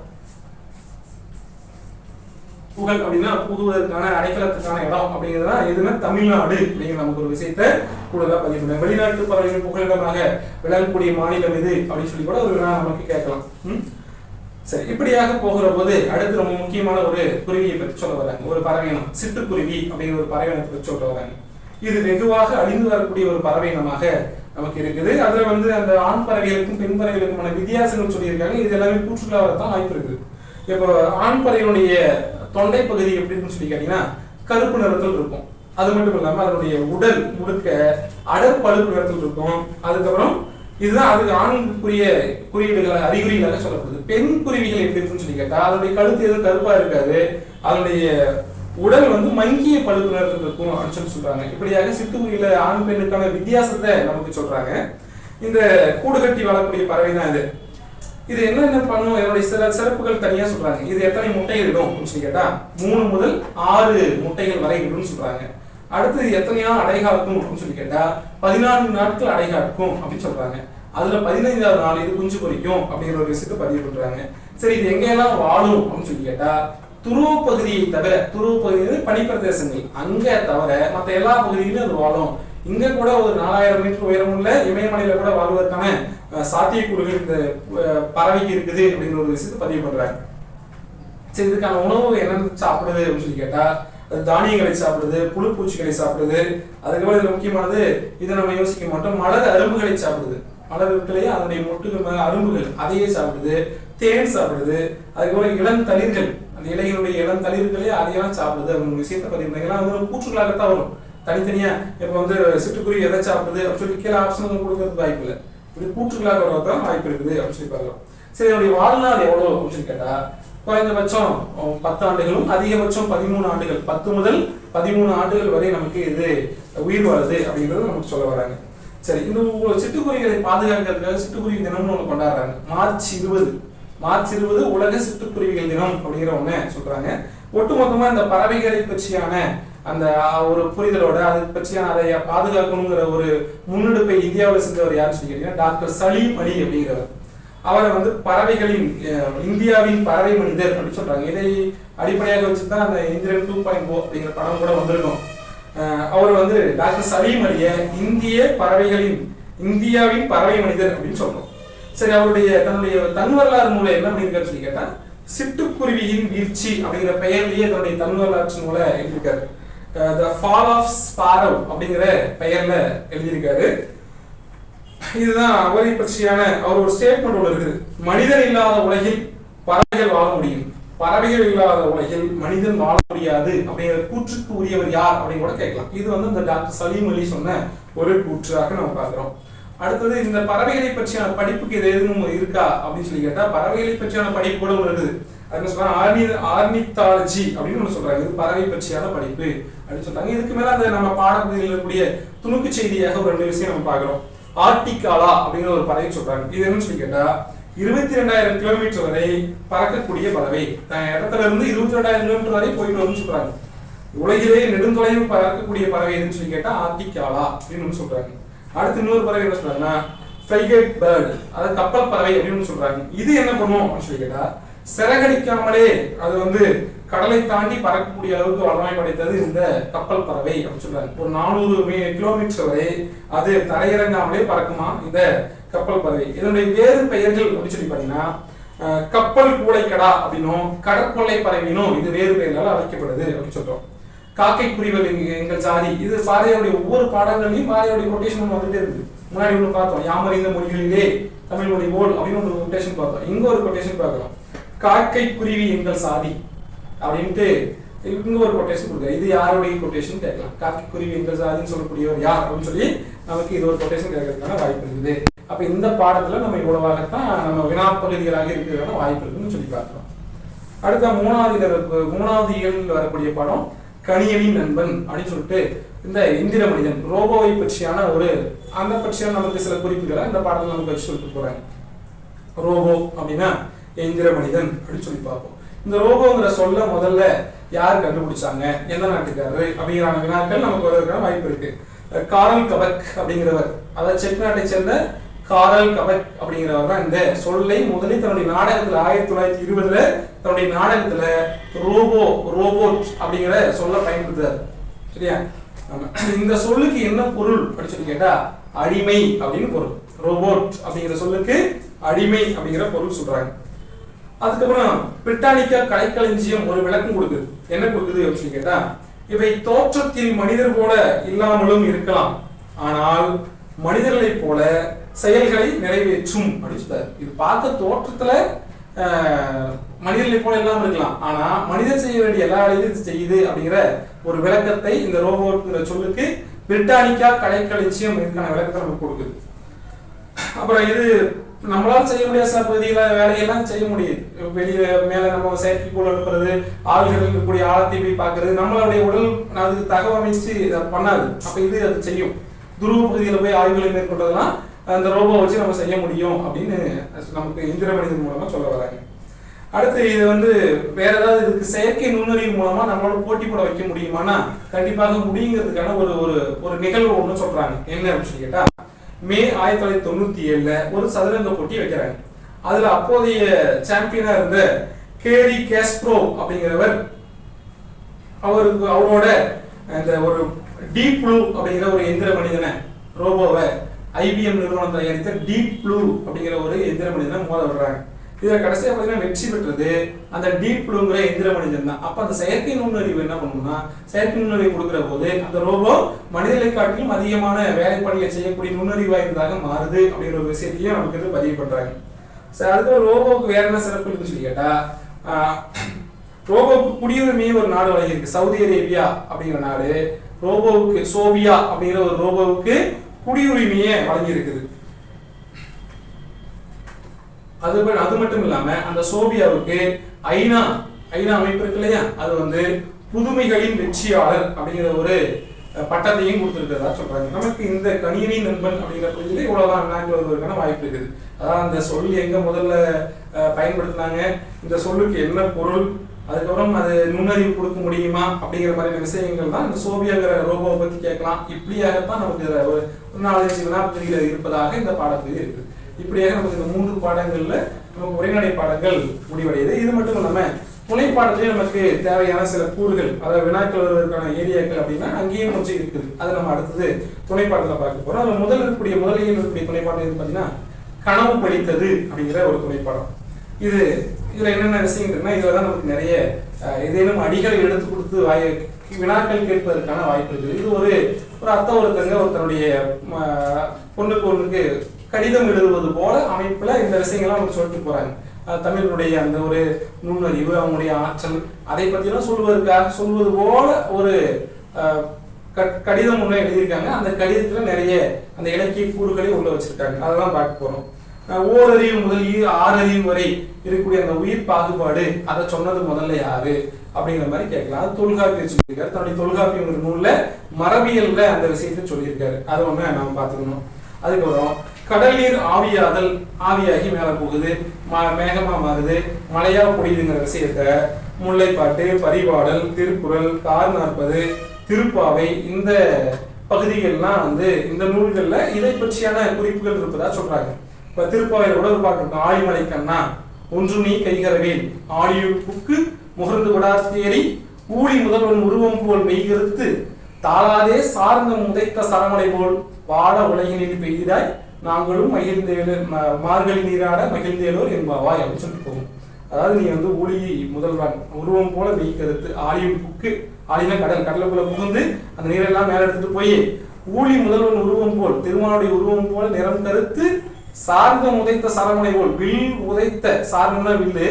புகழ் அப்படின்னா புகுவதற்கான அடைக்கலத்துக்கான இடம் அப்படிங்கிறதுனா எதுனா தமிழ்நாடு அப்படிங்கிற நமக்கு ஒரு விஷயத்தை கூடுதலா பதிவு பண்ணுவாங்க. வெளிநாட்டு பறவைகள் புகலிடமாக விளங்கக்கூடிய மாநிலம் எது அப்படின்னு சொல்லி கூட ஒரு நமக்கு கேட்கலாம். சரி, இப்படியாக போகிற போது அடுத்து ரொம்ப முக்கியமான ஒரு குருவியை பற்றி சொல்ல வராங்க. ஒரு பறவையினம் சிட்டுக்குருவி அப்படிங்கிற ஒரு பறவையினத்தை பற்றி சொல்ல வராங்க. இது வெகுவாக அழிந்து வரக்கூடிய ஒரு பறவையினமாக நமக்கு இருக்குது. அதுல வந்து அந்த ஆண் பறவைகளுக்கும் பெண் பறவைகளுக்குமான வித்தியாசங்கள் சொல்லியிருக்காங்க. இது எல்லாமே கூற்றுகளாகத்தான் வாய்ப்பு இருக்குது. இப்போ ஆண் பறவையினுடைய தொண்டை பகுதி எப்படின்னு சொல்லி கேட்டீங்கன்னா கருப்பு நிறத்தில் இருக்கும். அது மட்டும் இல்லாம அதனுடைய உடல் முழுக்க அடர் பழுப்பு நிறத்தில் இருக்கும். அதுக்கப்புறம் இதுதான் அதுக்கு ஆணுக்குரிய குறியீடுகள் அறிகுறிகளாக சொல்லப்படுது. பெண் குருவிகள் எப்படி இருக்குன்னு சொல்லி கேட்டா அதனுடைய கழுத்து எதுவும் கருப்பா இருக்காது. அதனுடைய உடல் வந்து மங்கிய பழுப்பு நிறத்தில் இருக்கும் அப்படின்னு சொல்லி சொல்றாங்க. இப்படியாக சிட்டுக்குருவியில ஆண் பெண்ணுக்கான வித்தியாசத்தை நமக்கு சொல்றாங்க. இந்த கூடு கட்டி வாழக்கூடிய பறவை தான் இது. இது என்னென்ன பண்ணும், என்னுடைய சில சிறப்புகள் தனியா சொல்றாங்க. இது எத்தனை முட்டைகள் இடும் அப்படின்னு சொல்லி கேட்டா 3 முதல் 6 முட்டைகள் வரை இடும்னு சொல்றாங்க. அடுத்து எத்தனையா அடைகாக்கும் அப்படின்னு சொல்லி கேட்டா 14 நாட்கள் அடைகாக்கும் அப்படின்னு சொல்றாங்க. அதுல 15வது நாள் இது குஞ்சு பொரிக்கும் அப்படிங்கிற ஒரு விஷயத்தை பதிவு பண்றாங்க. சரி, இது எங்கெல்லாம் வாழும் அப்படின்னு சொல்லி கேட்டா துருவ பகுதியை தவிர, துருவ பகுதி பனிப்பிரதேசங்கள் அங்க தவிர மற்ற எல்லா பகுதியிலும் அது வாழும். இங்க கூட ஒரு 4000 மீட்டர் உயரம் உள்ள இமயமலையில கூட வாழ்வதற்கான சாத்தியக்கூறுகள் இந்த பறவைக்கு இருக்குது அப்படிங்கிற ஒரு விஷயத்தை பதிவு பண்றாங்க. சரி, இதுக்கான உணவு என்னென்ன சாப்பிடுது அப்படின்னு சொல்லி கேட்டா அது தானியங்களை சாப்பிடுது, புழு பூச்சிகளை சாப்பிடுது. அதுக்கப்புறம் இதுல முக்கியமானது இதை நம்ம யோசிக்க மாட்டோம், மலர் அரும்புகளை சாப்பிடுது. மலர்களே அதனுடைய மொட்டுகள் அரும்புகள் அதையே சாப்பிடுது. தேன் சாப்பிடுது. அதுக்கப்புறம் இளம் தளிர்கள், அந்த இலைகளுடைய இளம் தளிர்களே அதையெல்லாம் சாப்பிடுது. அவங்க விஷயத்தை பதிவு பண்ணாங்க. அது கூற்றுகளாகத்தான் வரும். தனித்தனியா இப்ப வந்து சிட்டுக்குருவி எதை சாப்பிடுது அப்படின்னு சொல்லி கீழே ஆப்ஷன் கொடுக்கறதுக்கு வாய்ப்பு இல்லை. இப்படி கூற்றுகளாக வரதான் வாய்ப்பு இருக்குது அப்படின்னு சொல்லி பார்க்கலாம். சரி, என்னுடைய வாழ்நாள் எவ்வளவு அப்படின்னு சொல்லி கேட்டா குறைந்தபட்சம் 10 ஆண்டுகளும் அதிகபட்சம் 13 ஆண்டுகள், 10 முதல் 13 ஆண்டுகள் வரை நமக்கு இது உயிர் வாழுது அப்படிங்கிறது நமக்கு சொல்ல வராங்க. சரி, இந்த சிட்டுக்குருவிகளை பாதுகாக்கிறதுக்காக சிட்டுக்குருவி தினம்னு ஒண்ணு கொண்டாடுறாங்க. மார்ச் 20 உலக சிட்டுக்குருவிகள் தினம் அப்படிங்கிற ஒண்ணு சொல்றாங்க. ஒட்டுமொத்தமா இந்த பறவைகளை பற்றியான அந்த ஒரு புரிதலோட அதை பற்றியான அதை பாதுகாக்கணுங்கிற ஒரு முன்னெடுப்பை இந்தியாவில் செஞ்சவர் யாருன்னு சொல்லி கேட்டீங்கன்னா டாக்டர் சலீம் அலி அப்படிங்கிறவர். அவரை வந்து பறவைகளின் இந்தியாவின் பறவை மனிதர் அப்படின்னு சொல்றாங்க. இதை அடிப்படையாக வச்சுதான் அந்த இந்திரன் 2.0 அப்படிங்கிற படம் கூட வந்திருக்கும். அவர் வந்து டாக்டர் சலீம் அலிய இந்தியாவின் பறவை மனிதர் அப்படின்னு சொல்றோம். சரி, அவருடைய தன்னுடைய தன் வரலாறு நூலை என்ன பண்ணிருக்காரு சொல்லி கேட்டா சிட்டுக்குருவியின் வீழ்ச்சி அப்படிங்கிற பெயர்லயே தன்னுடைய தன் வரலாற்று நூலை எழுதியிருக்காரு. The Fall of Sparrow அப்படிங்கிற பெயர்ல எழுதியிருக்காரு. இதுதான் அவரை பற்றியான அவர் ஒரு ஸ்டேட்மெண்ட் ஒன்று இருக்குது. மனிதன் இல்லாத உலகில் பறவைகள் வாழ முடியும், பறவைகள் இல்லாத உலகில் மனிதன் வாழ முடியாது அப்படிங்கிற கூற்றுக்கு உரியவர் யார் அப்படின்னு கூட கேட்கலாம். இது வந்து இந்த டாக்டர் சலீம் அலி சொன்ன ஒரு கூற்றாக நம்ம பார்க்கிறோம். அடுத்தது இந்த பறவைகளை பற்றியான படிப்புக்கு இது எதுவும் இருக்கா அப்படின்னு சொல்லி கேட்டா பறவைகளை பற்றியான படிப்பு கூட இருக்குது. அது சொல்றாங்க ஆர்னித்தாலஜி அப்படின்னு ஒன்று சொல்றாங்க. இது பறவை பற்றியான படிப்பு அப்படின்னு சொல்றாங்க. இதுக்கு மேல அந்த நம்ம பாடப்பகுதியில் இருக்கக்கூடிய துணுக்கு செய்தியாக ஒரு 2 விஷயம் நம்ம பார்க்கிறோம். ஆர்டிகாலா அப்படிங்கிற ஒரு பறவை சொல்றாங்க. இது என்னன்னு சொல்லி கேட்டா 22,000 கிலோமீட்டர் வரை பறக்கக்கூடிய பறவை. இடத்துல இருந்து 22,000 கிலோமீட்டர் வரை போயிட்டு வரும்னு சொல்றாங்க. உலகிலே நெடுந்தொலைவு பறக்கக்கூடிய பறவை எதுன்னு சொல்லி கேட்டா ஆர்டிகாலா அப்படின்னு சொல்றாங்க. அடுத்து இன்னொரு பறவை என்ன சொல்றாங்கன்னா ஃப்ரைகேட் பேர்டு, அதாவது கப்பல் பறவை அப்படின்னு சொல்றாங்க. இது என்ன பண்ணும் அப்படின்னு சொல்லி கேட்டா, சிறகடிக்காமலே அது வந்து கடலை தாண்டி பறக்கக்கூடிய அளவுக்கு வல்லமை படைத்தது இந்த கப்பல் பறவை அப்படின்னு சொல்றாங்க. ஒரு 400 கிலோமீட்டர் வரை அது தரையிறங்காமலே பறக்குமா இந்த கப்பல் பறவை. இதனுடைய வேறு பெயர்கள் அப்படின்னு சொல்லி பாத்தீங்கன்னா, கப்பல் கூளைக்கடா அப்படின்னும் கடற்கொள்ளை பறவைனும் இது வேறு பெயர்களால் அழைக்கப்படுது அப்படின்னு சொல்றோம். காக்கை குறிவல் எங்கள் ஜாதி, இது பாரதியாருடைய ஒவ்வொரு பாடங்களையும் பாரதியாருடைய கொட்டேஷன் வந்துட்டே இருக்கு. முன்னாடி ஒன்று பார்த்தோம், யாமறிந்த மொழிகளிலே தமிழ் மொழி போல் அப்படின்னு ஒரு கொட்டேஷன் பார்த்தோம். இங்க ஒரு கொட்டேஷன் பார்க்கலாம், காக்கை குருவி எங்கள் சாதி அப்படின்ட்டு இங்க ஒரு கொட்டேஷன் கொடுக்குறாரு. இது யாருடைய கொட்டேஷன் கேட்கலாம். காக்கை குருவி எங்கள் சாதின்னு சொல்லக்கூடியவர் யார் அப்படின்னு சொல்லி நமக்கு இது ஒரு கொட்டேஷன் கேட்கறதுக்கான வாய்ப்பு இருக்குது. அப்ப இந்த பாடத்துல நம்ம இவ்வளவாகத்தான் நம்ம வினா பகுதிகளாக இருக்கிறதுக்கான வாய்ப்பு இருக்குன்னு சொல்லி பார்க்கலாம். அடுத்த மூணாவது இயலில் வரக்கூடிய பாடம் கணியனின் நண்பன் அப்படின்னு சொல்லிட்டு இந்த இந்திர மனிதன் ரோபோவை பற்றியான அந்த பற்றியான நமக்கு சில குறிப்புகளை இந்த பாடத்தில் நமக்கு வச்சு சொல்லிட்டு போறாங்க. ரோபோ அப்படின்னா இந்திர மனிதன் அப்படின்னு சொல்லி பார்ப்போம். இந்த ரோபோங்கிற சொல்ல முதல்ல யார் கண்டுபிடிச்சாங்க, எந்த நாட்டுக்காரரு அப்படிங்கிற வினாக்கள் நமக்கு வருவதற்கான வாய்ப்பு இருக்கு. காரல் கபக் அப்படிங்கிறவர், அதாவது செக் நாட்டை சேர்ந்த காரல் கபக் அப்படிங்கிறவர் தான் இந்த சொல்லை முதலில் தன்னுடைய நாடகத்துல 1920 தன்னுடைய நாடகத்துல ரோபோட் அப்படிங்கிற சொல்ல பயன்படுத்துறாரு. சரியா? இந்த சொல்லுக்கு என்ன பொருள் அப்படின்னு சொல்லி கேட்டா, அடிமை அப்படின்னு பொருள். ரோபோட் அப்படிங்கிற சொல்லுக்கு அடிமை அப்படிங்கிற பொருள் சொல்றாங்க. அதுக்கப்புறம் பிரிட்டானிக்கா கலைக்களஞ்சியம் ஒரு விளக்கம் கொடுக்குது. என்ன கொடுக்குது அப்படின்னு சொல்லி கேட்டா, இவை தோற்றத்தில் மனிதர் போல இல்லாமலும் இருக்கலாம், ஆனால் மனிதர்களை போல செயல்களை நிறைவேற்றும் அப்படின்னு சொல்றாரு. இது பார்க்க தோற்றத்துல மனிதர்களை போல இல்லாம இருக்கலாம், ஆனா மனிதர் செய்ய வேண்டிய எல்லா வேலையும் இது செய்யுது அப்படிங்கிற ஒரு விளக்கத்தை இந்த ரோபோட்ங்கிற சொல்லுக்கு பிரிட்டானிக்கா கலைக்களஞ்சியம் இதுக்கான விளக்கத்தை நமக்கு கொடுக்குது. அப்புறம் இது நம்மளால செய்ய முடியாத சில பகுதிகளை வேலையெல்லாம் செய்ய முடியுது. வெளியே மேல நம்ம செயற்கைக்கோள் அனுப்புறது, ஆளுகள் இருக்கக்கூடிய ஆழத்தை போய் பார்க்கறது, நம்மளுடைய உடல் அதுக்கு தகவமைச்சு பண்ணாது. அப்ப இது அது செய்யும். துருவ பகுதியில போய் ஆய்வுகளை மேற்கொண்டதெல்லாம் அந்த ரோபோ வச்சு நம்ம செய்ய முடியும் அப்படின்னு நமக்கு இந்திர மனிதன் மூலமா சொல்ல வராங்க. அடுத்து இது வந்து வேற ஏதாவது இதுக்கு செயற்கை நுண்ணறிவு மூலமா நம்மளோட போட்டி போட வைக்க முடியுமானா கண்டிப்பாக முடியுங்கிறதுக்கான ஒரு நிகழ்வு ஒண்ணு சொல்றாங்க. என்ன அப்படின்னு கேட்டா, மே 1997 ஒரு சதுரங்க போட்டி வைக்கிறாங்க. அதுல அப்போதைய சாம்பியனா இருந்த கேரி கேஸ்ப்ரோ அப்படிங்கிறவர் அவரோட இந்த ஒரு டீப் ப்ளூ அப்படிங்கிற ஒரு எந்திர மனிதனை ரோபோவை IBM நிறுவனம் தயாரித்த டீப் ப்ளூ அப்படிங்கிற ஒரு எந்திர மனிதனை மோத விடுறாங்க. இதுல கடைசியா பாத்தீங்கன்னா வெற்றி பெற்றது அந்த டீப் ப்ளூங்கிற எந்திர மனிதன் தான். அப்ப அந்த செயற்கை நுண்ணறிவு என்ன பண்ணும்னா, செயற்கை நுண்ணறிவு கொடுக்கிற போது அந்த ரோபோ மனிதர்களை காட்டிலும் அதிகமான வேலைப்பணியை செய்யக்கூடிய நுண்ணறிவு வாய்ந்ததாக மாறுது அப்படிங்கிற ஒரு விஷயத்தையும் நமக்கு பதிவு பண்றாங்க. சரி, அடுத்த ரோபோவுக்கு வேற என்ன சிறப்பு இருக்குன்னு சொல்லி கேட்டா, ரோபோவுக்கு குடியுரிமையே ஒரு நாடு வழங்கி இருக்கு. சவுதி அரேபியா அப்படிங்கிற நாடு ரோபோவுக்கு, சோபியா அப்படிங்கிற ஒரு ரோபோவுக்கு குடியுரிமையே வழங்கி இருக்குது. அது மட்டும் இல்லாம அந்த சோபியாவுக்கு ஐநா அமைப்பு இருக்கு இல்லையா, அது வந்து புதுமைகளின் வெற்றியாளர் அப்படிங்கிற ஒரு பட்டத்தையும் கொடுத்திருக்கிறதா சொல்றாங்க. நமக்கு இந்த கணியனின் நண்பன் அப்படிங்கிற பகுதியில இவ்வளவுதான் வினாக்கள் வருவதற்கான வாய்ப்பு இருக்குது. அதாவது அந்த சொல் எங்க முதல்ல பயன்படுத்தினாங்க, இந்த சொல்லுக்கு என்ன பொருள், அதுக்கப்புறம் அது நுண்ணறிவு கொடுக்க முடியுமா அப்படிங்கிற மாதிரியான விஷயங்கள் தான் இந்த சோபியாங்கிற ரோபோவை பத்தி கேட்கலாம். இப்படியாகத்தான் நமக்கு ஒரு 4-5 வினாப்பகுதிகள் இருப்பதாக இந்த பாடப்பகுதி இருக்கு. இப்படியாக நமக்கு இந்த 3 பாடங்கள்ல நமக்கு உரைநடை பாடங்கள் முடிவடையுது. இது மட்டும் இல்லாம துணை பாடத்திலேயே நமக்கு தேவையான சில கூறுகள், அதாவது வினாக்கள் வருவதற்கான ஏரியாக்கள் அப்படின்னா அங்கேயும் கொஞ்சம் இருக்குது. அதை நம்ம அடுத்தது துணை பாடத்துல பார்க்க போறோம். அதுல முதல் இருக்கக்கூடிய துணை பாடம் எது பார்த்தீங்கன்னா, கனவு படித்தது அப்படிங்கிற ஒரு துணை பாடம். இதுல என்னென்ன விஷயங்கள்னா, இதுலதான் நமக்கு நிறைய ஏதேனும் அடிகளை எடுத்து கொடுத்து வினாக்கள் கேட்பதற்கான வாய்ப்பு இருக்குது. இது ஒரு அத்தை ஒருத்தனுடைய பொண்ணுக்கு கடிதம் எழுதுவது போல அமைப்புல இந்த விஷயங்கள்லாம் அவங்க சொல்லிட்டு போறாங்க. தமிழனுடைய அந்த ஒரு நுண்ணறிவு, அவங்களுடைய ஆற்றல், அதை பற்றியெல்லாம் சொல்வது போல ஒரு கடிதம் ஒன்று எழுதியிருக்காங்க. அந்த கடிதத்துல நிறைய அந்த இலக்கிய கூறுகளை உள்ள வச்சிருக்காங்க. அதெல்லாம் பார்க்க போறோம். ஓரறிவு முதல் 6 அறிவு வரை இருக்கக்கூடிய அந்த உயிர் பாகுபாடு, அதை சொன்னது முதல்ல யாரு அப்படிங்கிற மாதிரி கேட்கலாம். அது தொல்காப்பியர் சொல்லியிருக்காரு. தன்னுடைய தொல்காப்பியம் நூல்ல மரபியல்ல அந்த விஷயத்தை சொல்லியிருக்காரு. அதை ஒண்ணு நாம பார்த்துக்கணும். அதுக்கப்புறம் கடல் நீர் ஆவியாகி மேல போகுது, மேகமா மாறுது, மழையா பொழியுதுங்கிற விஷயத்த முல்லைப்பாட்டு, பரிபாடல், திருக்குறள், கார் 40, திருப்பாவை, இந்த பகுதிகள்லாம் வந்து இந்த நூல்கள்ல இதை பற்றியான குறிப்புகள் இருப்பதா சொல்றாங்க. இப்ப திருப்பாவையில கூட ஒரு பாட்டு இருக்கும், ஆழிமலை கண்ணா ஒன்று நீ கைகரவேல் ஆழியுள் புக்கு முகர்ந்து விடாத்தேரி ஊழி முதல்வன் உருவம் போல் மெய்கருத்து தாளாதே சார்ந்த முதைத்த சரமலை போல் வாழ உலகினில் பெய்தாய் நாங்களும் மகிழ்ந்தேலு மார்கழி நீராட மகிழ்ந்தேலோர் என்பாவாய் அப்படின்னு சொல்லிட்டு போகும். அதாவது நீ வந்து ஊழி முதல்வன் உருவம் போல மெய்கருத்து ஆழியுள் புக்கு, ஆழினா கடல், கடலுக்குள்ள புகுந்து அந்த நீரெல்லாம் மேல எடுத்துட்டு போய் ஊழி முதல்வன் உருவம் போல் திருமாவுடைய உருவம் போல நிறம் கருத்து சார்ந்த உதைத்த சரமனை போல் வில் உதைத்த சார்ந்தம்னா வில்லு,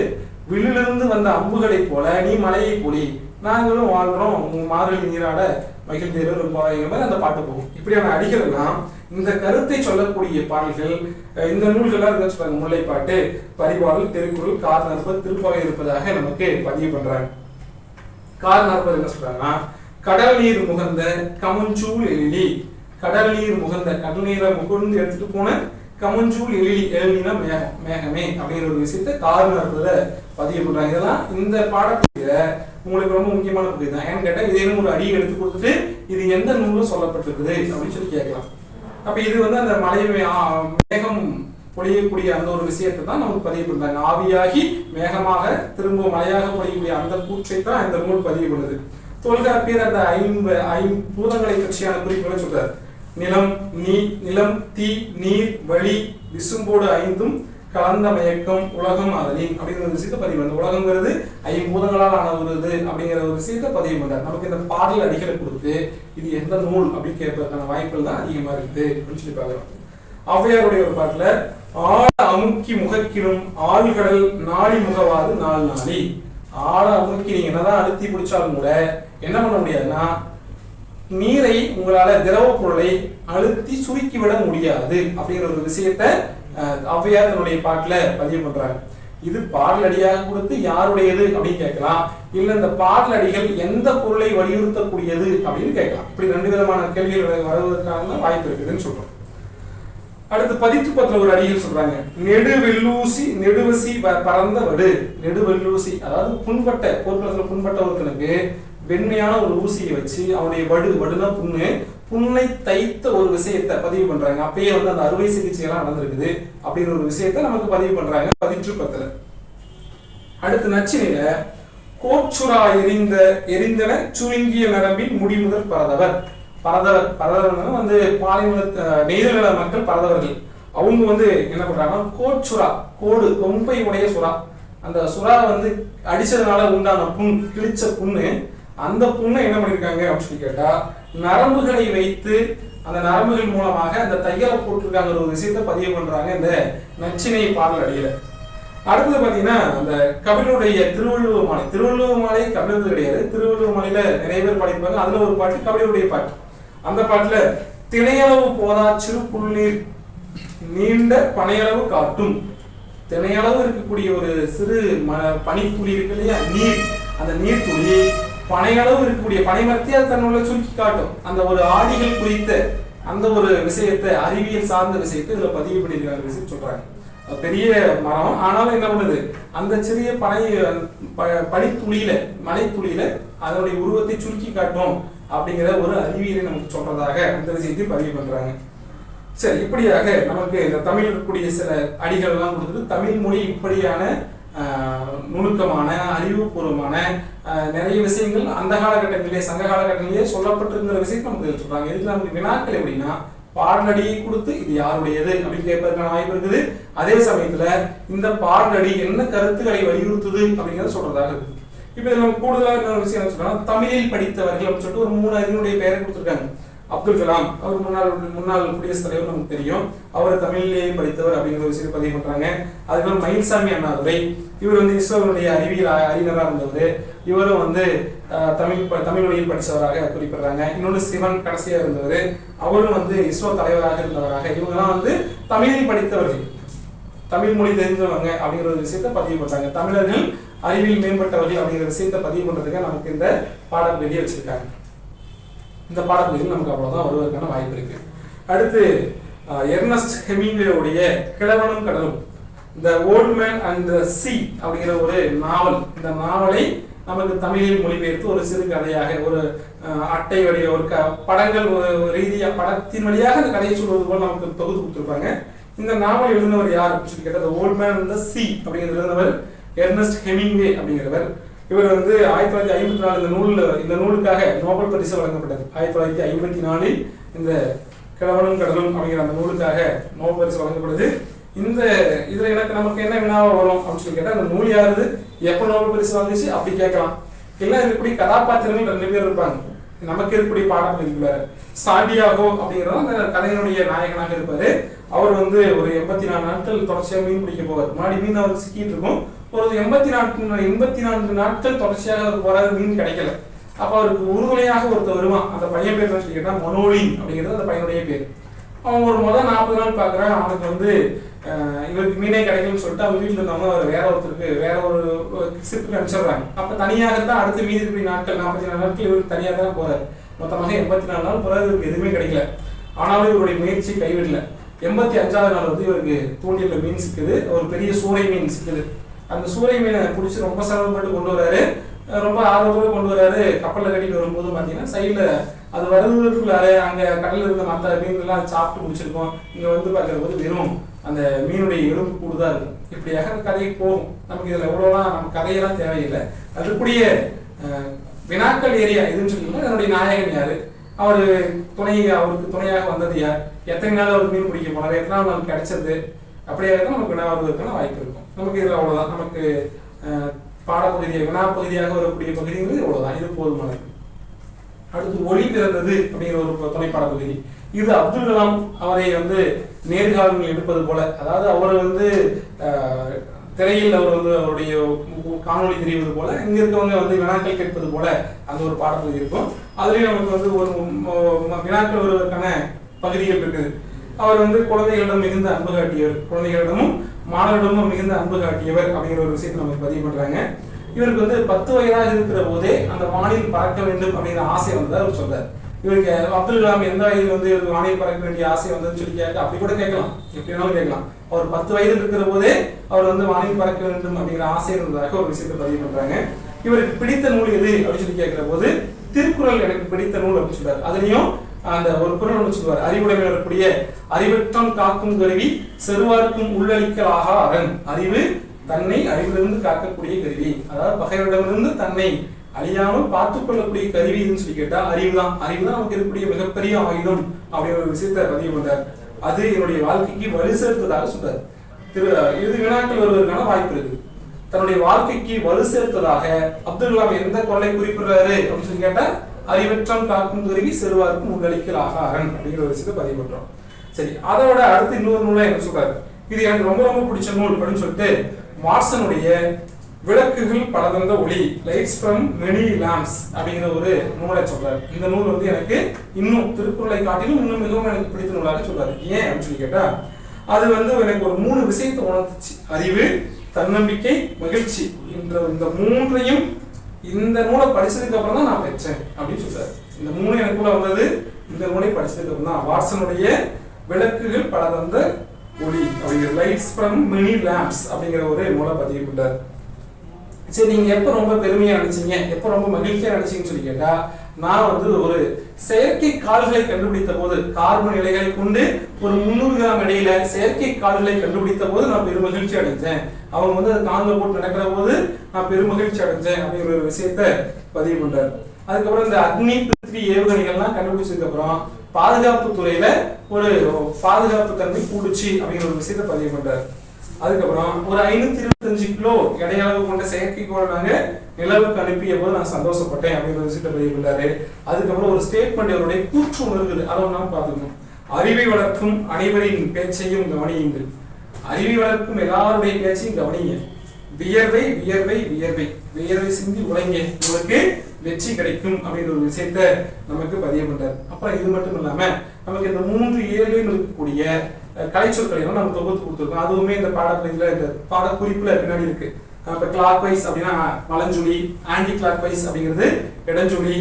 வில்லிலிருந்து வந்த அம்புகளை போல நீ மலையை பொழி நாங்களும் வாழ்றோம் மார்கழி நீராட மகிழ்ந்தேலோர் என்பாவாய்ங்கிற மாதிரி அந்த பாட்டு போகும். இப்படியான அடிகள் எல்லாம் இந்த கருத்தை சொல்லக்கூடிய பாடல்கள் இந்த நூல்கள்லாம் இருக்க சொல்றாங்க. முல்லைப்பாட்டு, பரிபாடல், திருக்குறள், காரணற்பது, திருப்பாவை இருப்பதாக நமக்கு பதிவு பண்றாங்க. காரணற்பது என்ன சொல்றாங்கன்னா, கடல் நீர் முகந்த கமஞ்சூல் எழிலி, கடல் நீர் முகந்த கடல் நீரை முகர்ந்து எடுத்துட்டு போன கமஞ்சூல் எழிலி, எழிலினா மேகம், மேகமே அப்படிங்கிற ஒரு விஷயத்த காரணற்பதுல பதிவு பண்றாங்க. இதெல்லாம் இந்த பாடப்பகுதியில உங்களுக்கு ரொம்ப முக்கியமான பகுதி தான். ஏன்னு கேட்டா இதேனும் ஒரு அடி எடுத்து கொடுத்துட்டு இது எந்த நூலும் சொல்லப்பட்டிருக்குது அப்படின்னு சொல்லி கேட்கலாம். அப்ப இது வந்து அந்த மலை மேகம் பொழியக்கூடிய அந்த ஒரு விஷயத்தை தான் நமக்கு பதிவு பண்றாங்க. ஆவியாகி மேகமாக திரும்ப மலையாக பொழியக்கூடிய அந்த கூற்றை தான் இந்த நூல் பதிவு பண்ணுது. தொல்காப்பியர் அந்த ஐம்பூதங்களை பற்றியான குறிப்புகளை சொல்றாரு. நிலம், நிலம், தீ, நீர், வழி, விசும்போடு ஐந்தும் கலந்த மயக்கம் உலகம் அதனின் அப்படிங்கிற ஒரு விஷயத்தை பதிவு பண்ண. உலகங்கிறது ஐம்பூதங்களால் ஆன ஒரு இது அப்படிங்கிற ஒரு விஷயத்தை பதிவு பண்றாரு. நமக்கு இந்த பாடல் அடிகளை கொடுத்து இது எந்த நூல் அப்படின்னு கேட்பதற்கான வாய்ப்புகள் தான் அதிகமா இருக்குது அப்படின்னு சொல்லி பார்க்கிறோம். ஔவையாருடைய ஒரு பாட்டுல ஆழ அமுக்கி முகக்கினும் ஆழ்கடல் நாடி முகவாது நாள் நாளி, ஆழ அமுக்கி நீங்க என்னதான் அழுத்தி பிடிச்சாலும் கூட என்ன பண்ண முடியாதுன்னா நீரை உங்களால திரவ பொருளை அழுத்தி சுருக்கி விட முடியாது அப்படிங்கிற ஒரு விஷயத்த ஔவையார் தன்னுடைய பாட்டுல பதிவு பண்றாங்க. இது பாடல் அடியாக கொடுத்து யாருடையது அப்படின்னு கேட்கலாம், இல்ல இந்த பாடல் அடிகள் எந்த பொருளை வலியுறுத்தக்கூடியது அப்படின்னு கேட்கலாம். இப்படி ரெண்டு விதமான கேள்விகள் வருவதற்கான வாய்ப்பு இருக்குதுன்னு சொல்றோம். அடுத்து பதித்து பத்திர ஒரு அடிகள் சொல்றாங்க. நெடுவெல்லூசி நெடுவசி பறந்த வடு, நெடுவெல்லூசி அதாவது புண்பட்ட போர்க்களத்துல புண்பட்ட ஒருத்தனுக்கு வெண்மையான ஒரு ஊசியை வச்சு அவனுடைய வடுனா புண்ணை தைத்த ஒரு விஷயத்தை பதிவு பண்றாங்க. அப்பயே வந்து அந்த அறுவை சிகிச்சை எல்லாம் நடந்திருக்குது அப்படிங்கிற ஒரு விஷயத்தை நமக்கு பதிவு பண்றாங்க பதிற்று பத்துல. அடுத்து நச்சினையில கோச்சுரா எரிந்தன சுருங்கிய நரம்பின் முடிமுதல் பரதவர், பரதவர் வந்து பாலைநில நெய்தல் மக்கள் பரதவர்கள். அவங்க வந்து என்ன பண்றாங்கன்னா கோச்சுரா, கோடு கொம்பை உடைய சுறா, அந்த சுறா வந்து அடிச்சதுனால உண்டான புண், கிழிச்ச புண்ணு, அந்த புண்ணை என்ன பண்ணிருக்காங்க அப்படின்னு சொல்லி கேட்டா நரம்புகளை வைத்து அந்த நரம்புகள் மூலமாக அந்த தையலை போட்டிருக்காங்க ஒரு விஷயத்தை பதிவு பண்றாங்க இந்த நச்சினை பாடல் அடியில. அடுத்தது பாத்தீங்கன்னா அந்த கபிலருடைய திருவள்ளுவர் மாலை, திருவள்ளுவர் மாலை கபிலருக்கு கிடையாது, திருவள்ளுவர் மாலையில நிறைய பேர் பாடிப்பாங்க. அதுல ஒரு பாட்டு கபிலருடைய பாட்டு. அந்த பாட்டுல திணையளவு போதா சிறு புள்ளீர் நீண்ட பனையளவு காட்டும், திணையளவு இருக்கக்கூடிய ஒரு சிறு பனித்துளி இருக்கு இல்லையா நீர், அந்த நீர் துளி பனையளவு இருக்கக்கூடிய பனைமரத்தை அது தன்னுள்ள சுருக்கி காட்டும். அந்த ஒரு ஆடிகள் குறித்த அந்த ஒரு விஷயத்தை அறிவியல் சார்ந்த விஷயத்தை இதுல பதிவு பண்ணிருக்காங்க விஷயம் சொல்றாங்க. பெரிய மரம் ஆனாலும் என்ன பண்ணுது அந்த சிறிய பனித்துளியில மலைத்துளியில அதனுடைய உருவத்தை சுருக்கி காட்டும் அப்படிங்கிற ஒரு அறிவியலை நமக்கு சொல்றதாக அந்த விஷயத்தை பதிவு பண்றாங்க. சரி, இப்படியாக நமக்கு இந்த தமிழ் இருக்கக்கூடிய சில அடிகள் எல்லாம் கொடுத்துட்டு தமிழ் மொழி இப்படியான நுணுக்கமான அறிவுபூர்வமான நிறைய விஷயங்கள் அந்த காலகட்டத்திலே சங்க காலகட்டத்திலேயே சொல்லப்பட்டிருக்கிற விஷயத்தை நமக்கு சொல்றாங்க. இதுக்கு நமக்கு வினாக்கள் எப்படின்னா பாடலடியை கொடுத்து இது யாருடையது அப்படின்னு கேட்பதற்கான வாய்ப்பு இருக்குது. அதே சமயத்துல இந்த பாடலடி என்ன கருத்துக்களை வலியுறுத்துது அப்படிங்கிறத சொல்றதாக இருக்கு. இப்ப இதுல நம்ம கூடுதலாக ஒரு விஷயம் என்ன சொல்றோம், தமிழில் படித்தவர்கள் அப்படின்னு சொல்லிட்டு ஒரு 3 அறிஞருடைய பெயரை கொடுத்திருக்காங்க. அப்துல் கலாம் அவர் முன்னாள் குடியரசுத் தலைவர் நமக்கு தெரியும், அவர் தமிழிலேயே படித்தவர் அப்படிங்கிற ஒரு விஷயத்தை பதிவு பண்றாங்க. அதுக்கப்புறம் மயில்சாமி அண்ணாதுரை, இவர் வந்து இஸ்ரோனுடைய அறிவியல் அறிஞராக இருந்தவர், இவரும் வந்து தமிழ் மொழியில் படித்தவராக குறிப்பிடுறாங்க. இன்னொன்று சிவன் கடைசியா இருந்தவர், அவரும் வந்து இஸ்ரோ தலைவராக இருந்தவராக. இவங்கெல்லாம் வந்து தமிழில் படித்தவர்கள், தமிழ் மொழி தெரிஞ்சவங்க அப்படிங்கிற ஒரு விஷயத்தை பதிவு பண்றாங்க. தமிழர்கள் அறிவியல் மேம்பட்டவர்கள் அப்படிங்கிற விஷயத்தை பதிவு பண்றதுக்கு நமக்கு இந்த பாடப்பகுதியை வச்சிருக்காங்க. இந்த பாடப்பகுதியில் நமக்கு அவ்வளவுதான் வருவதற்கான வாய்ப்பு இருக்கு. அடுத்து எர்னஸ்ட் ஹெமிங்வேயுடைய கிழவனும் கடலும், the old man and the சீ அப்படிங்கிற ஒரு நாவல். இந்த நாவலை நமக்கு தமிழில் மொழிபெயர்த்து ஒரு சிறு கதையாக ஒரு அட்டை வழிய ஒரு படங்கள் ரீதியாக படத்தின் வழியாக அந்த கதையை சொல்வது போல நமக்கு தொகுத்து கொடுத்துருப்பாங்க. இந்த நாவல் எழுதினவர் யார் அப்படின்னு சொல்லி கேட்டால் ஓல்ட் மேன் இந்த சி அப்படிங்கிற எழுதினவர் எர்னஸ்ட் ஹெமிங்வே அப்படிங்கிறவர். இவர் வந்து 1954 இந்த நூலுக்காக நோபல் பரிசு வழங்கப்பட்டது. 1954 இந்த கிழவனும் கடலும் அப்படிங்கிற அந்த நூலுக்காக நோபல் பரிசு வழங்கப்படுது. இந்த இதுல எனக்கு நமக்கு என்ன வினாவா வரும் அப்படின்னு சொல்லி கேட்டா, அந்த நூல் யாருது, எப்ப நோபல் பரிசு வாங்குச்சு அப்படி கேட்கலாம். எல்லாம் இருக்கக்கூடிய கதாபாத்திரங்கள் 2 பேர் இருப்பாங்க. நமக்கு இருக்கக்கூடிய பாடப்பகுதி வேற. சாண்டியாகோ அப்படிங்கிறத அந்த கதையினுடைய நாயகனாக இருப்பாரு. அவர் வந்து ஒரு 84 நாட்கள் தொடர்ச்சியாக மீன் பிடிக்க போவார். முன்னாடி மீன் அவருக்கு சிக்கிட்டு இருக்கும். ஒரு 84 நாட்கள் தொடர்ச்சியாக அவருக்கு போறாரு, மீன் கிடைக்கல. அப்ப அவருக்கு உறுதுணையாக ஒருத்தர் வருவான். அந்த பையன் பேர் சொல்லி கேட்டா மனோலின் அப்படிங்கிறது அந்த பையனுடைய பேர். அவன் ஒரு முதல் 40 நாள் பாக்குறான். அவனுக்கு வந்து இவருக்கு மீனே கிடைக்கும்னு சொல்லிட்டு அவங்க வீட்டுல இருந்தவங்க அவர் வேற ஒருத்தருக்கு வேற ஒரு ஷிப்புக்கு அனுப்பிச்சிடுறாங்க. அப்ப தனியாகத்தான் அடுத்து மீதி இருக்கிற நாட்கள் 44 நாட்கள் இவருக்கு தனியாக தான் போறாரு. மொத்தமாக 84 நாள் போறாரு. இவருக்கு எதுவுமே கிடைக்கல. ஆனாலும் இவருடைய முயற்சி கைவிடல. 85வது நாள் வந்து இவருக்கு தூண்டில மீன் சிக்குது. ஒரு பெரிய சூறை மீன் சிக்குது. அந்த சூறை மீனை பிடிச்சி ரொம்ப சிரமப்பட்டு கொண்டு வராரு. ரொம்ப ஆர்வத்தோடு கொண்டு வராரு. கப்பலில் கட்டிட்டு வரும்போது பார்த்தீங்கன்னா சைடில் அது வருவதற்குள்ளார அங்கே கடலில் இருந்த மற்ற மீன்கள்லாம் சாப்பிட்டு முடிச்சிருக்கோம். இங்கே வந்து பார்க்குற போது வெறும் அந்த மீனுடைய எலும்பு கூடுதான் இருக்கும். இப்படியாக அந்த கதையை போகும். நமக்கு இதில் எவ்வளோலாம் நம்ம கதையெல்லாம் தேவையில்லை. அதுக்குரிய வினாக்கள் ஏரியா எதுன்னு சொல்லிங்கன்னா அதனுடைய நாயகன் யாரு, அவருக்கு துணையாக வந்தது யார், எத்தனை நாள் அவர் மீன் பிடிக்க போனார், எத்தனை நாள் கிடைச்சது, அப்படியே நமக்கு வினா வருவதற்கான வாய்ப்பு இருக்கும். நமக்கு இதில் அவ்வளோதான். நமக்கு பாடப்பகுதியை வினா பகுதியாக வரக்கூடிய பகுதிங்கிறது இவ்வளவுதான். இது போதுமானது. அடுத்து ஒளி பிறந்தது அப்படிங்கிற ஒரு துணைப்பாட பகுதி. இது அப்துல் கலாம் அவரை வந்து நேர்காணல் எடுப்பது போல, அதாவது அவர் வந்து திரையில் அவர் வந்து அவருடைய காணொலி தெரிவது போல, இங்க இருக்கவங்க வந்து வினாக்கள் கேட்பது போல அந்த ஒரு பாடப்பகுதி இருக்கும். அதுலயும் நமக்கு வந்து ஒரு வினாக்கள் வருவதற்கான பகுதிகள் இருக்குது. அவர் வந்து குழந்தைகளிடம் மிகுந்த அன்பு காட்டியவர், குழந்தைகளிடமும் மாணவரிடமும் மிகுந்த அன்பு காட்டியவர் அப்படிங்கிற ஒரு விஷயத்தை நமக்கு பதிவு பண்றாங்க. இவருக்கு வந்து 10 வயதாக இருக்கிற போதே அந்த வானில் பறக்க வேண்டும் அப்படிங்கிற ஆசை வந்ததா அவர் சொல்றாரு. இவருக்கு அப்துல் கலாம் எந்த வயதில் வந்து இவருக்கு வானில் பறக்க வேண்டிய ஆசை வந்ததுன்னு சொல்லி கேட்க அப்படி கூட கேட்கலாம், எப்படி வேணாலும் கேட்கலாம். அவர் 10 வயதில் இருக்கிற போதே அவர் வந்து வானில் பறக்க வேண்டும் அப்படிங்கிற ஆசை இருந்ததாக ஒரு விஷயத்தை பதிவு பண்றாங்க. இவருக்கு பிடித்த நூல் எது அப்படின்னு சொல்லி கேட்கிற போது திருக்குறள் எனக்கு பிடித்த நூல் அப்படின்னு சொல்றாரு. அதுலயும் அந்த ஒரு குறள் ஒன்று சொல்லுவார், அறிவுடைமை வரக்கூடிய அறிவற்றம் காக்கும் கருவி செருவார்க்கும் உள்ளளிக்கலாக அரண். அறிவு தன்னை அறிவிலிருந்து காக்கக்கூடிய கருவி, அதாவது பகைவரிடமிருந்து தன்னை அழியாமல் பார்த்துக் கொள்ளக்கூடிய கருவின்னு சொல்லி கேட்டா அறிவு தான். அறிவு தான் நமக்கு இருக்கக்கூடிய மிகப்பெரிய ஆயுதம் அப்படிங்கிற ஒரு விஷயத்தை பதிவு பண்றார். அது என்னுடைய வாழ்க்கைக்கு வலு சேர்த்ததாக சொல்றாரு. இது வினாக்கள் வருவதற்கான வாய்ப்பு இருக்கு. தன்னுடைய வாழ்க்கைக்கு வலு சேர்த்ததாக அப்துல் கலாம் எந்த குறளை குறிப்பிடுறாரு அப்படின்னு சொல்லி கேட்டா அறிவற்றம் காக்கும் கருவி செருவார்க்கும் உள்ளளிக்கலாக அரண் அப்படிங்கிற ஒரு விஷயத்தை பதிவு பண்றோம். சரி, அதோட அடுத்து இன்னொரு நூலை என்ன சொல்றாரு, இது எனக்கு ரொம்ப ரொம்ப பிடிச்ச நூல் அப்படின்னு சொல்லிட்டு வாட்சனுடைய விளக்குகள் பல தந்த ஒளி, லைட்ஸ் ஃப்ரம் மெனி லாம்ப்ஸ் அப்படிங்கிற ஒரு நூலை சொல்றாரு. இந்த நூல் வந்து எனக்கு இன்னும் திருக்குறளை காட்டிலும் இன்னும் மிகவும் எனக்கு பிடித்த நூலாக சொல்றாரு. ஏன் அப்படின்னு சொல்லி கேட்டா, அது வந்து எனக்கு ஒரு 3 விஷயத்தை உணர்த்துச்சு. அறிவு, தன்னம்பிக்கை, மகிழ்ச்சி என்ற இந்த 3ஐயும் இந்த நூலை படிச்சதுக்கு அப்புறம் தான் நான் பெற்றேன் அப்படின்னு சொல்றாரு. இந்த 3 எனக்குள்ள வந்தது இந்த நூலை படிச்சதுக்கு அப்புறம் தான். வாட்சனுடைய விளக்குகள் பல தந்த ஒளி அப்படிங்கிற லைட்ஸ் ஃப்ரம் மெனி லாம்ப்ஸ் அப்படிங்கிற ஒரு நூலை பதிவு பண்றாரு. சரி, நீங்க எப்ப ரொம்ப பெருமையா நினைச்சீங்க, எப்ப ரொம்ப மகிழ்ச்சியா நினைச்சீங்கன்னு சொல்லி கேட்டா, நான் வந்து ஒரு செயற்கை கால்களை கண்டுபிடித்த போது, கார்பன் இலைகளை கொண்டு ஒரு 300 கிராம் இடையில செயற்கை கால்களை கண்டுபிடித்த போது நான் பெரும் மகிழ்ச்சி அடைஞ்சேன். அவங்க வந்து அதை காலில் போட்டு நடக்கிற போது நான் பெரும் மகிழ்ச்சி அடைஞ்சேன் அப்படிங்கிற ஒரு விஷயத்த பதிவு பண்றாரு. அதுக்கப்புறம் இந்த அக்னி பிருத்திவி ஏவுகணைகள்லாம் கண்டுபிடிச்சதுக்கு அப்புறம் பாதுகாப்பு துறையில ஒரு பாதுகாப்பு தன்மை கூடுச்சு அப்படிங்கிற ஒரு விஷயத்த பதிவு பண்றாரு. அதுக்கப்புறம் ஒரு 525 கிலோ எடையளவு கொண்ட செயற்கைக்கோளை நாங்க நிலவுக்கு அனுப்பிய போது நான் சந்தோஷப்பட்டேன் அப்படிங்கிற விஷயத்தை பதிவு பண்ணாரு. அதுக்கப்புறம் ஒரு ஸ்டேட்மெண்ட் அவருடைய கூற்று இருக்குது, அதை நாம் பார்த்துக்கணும். அறிவை வளர்க்கும் அனைவரின் பேச்சையும் கவனியுங்கள். அறிவை வளர்க்கும் எல்லாருடைய பேச்சையும் கவனிங்க. வியர்வை வியர்வை வியர்வை வியர்வை சிந்தி உழைங்க, உங்களுக்கு வெற்றி கிடைக்கும் அப்படிங்கிற ஒரு விஷயத்த நமக்கு பதிவு பண்றாரு. அப்புறம் இது மட்டும் இல்லாம நமக்கு இந்த 3 ஏழுகளில் இருக்கக்கூடிய கலைச்சொற்களை நம்ம தொகுத்து கொடுத்துருக்கோம். அதுவுமே இந்த பாடப்பகுதியில இந்த பாடக்குறிப்புல பின்னாடி இருக்கு. இப்ப கிளாக் வைஸ் அப்படின்னா வலஞ்சுழி, ஆன்டி கிளாக் வைஸ் அப்படிங்கிறது இடஞ்சுழி,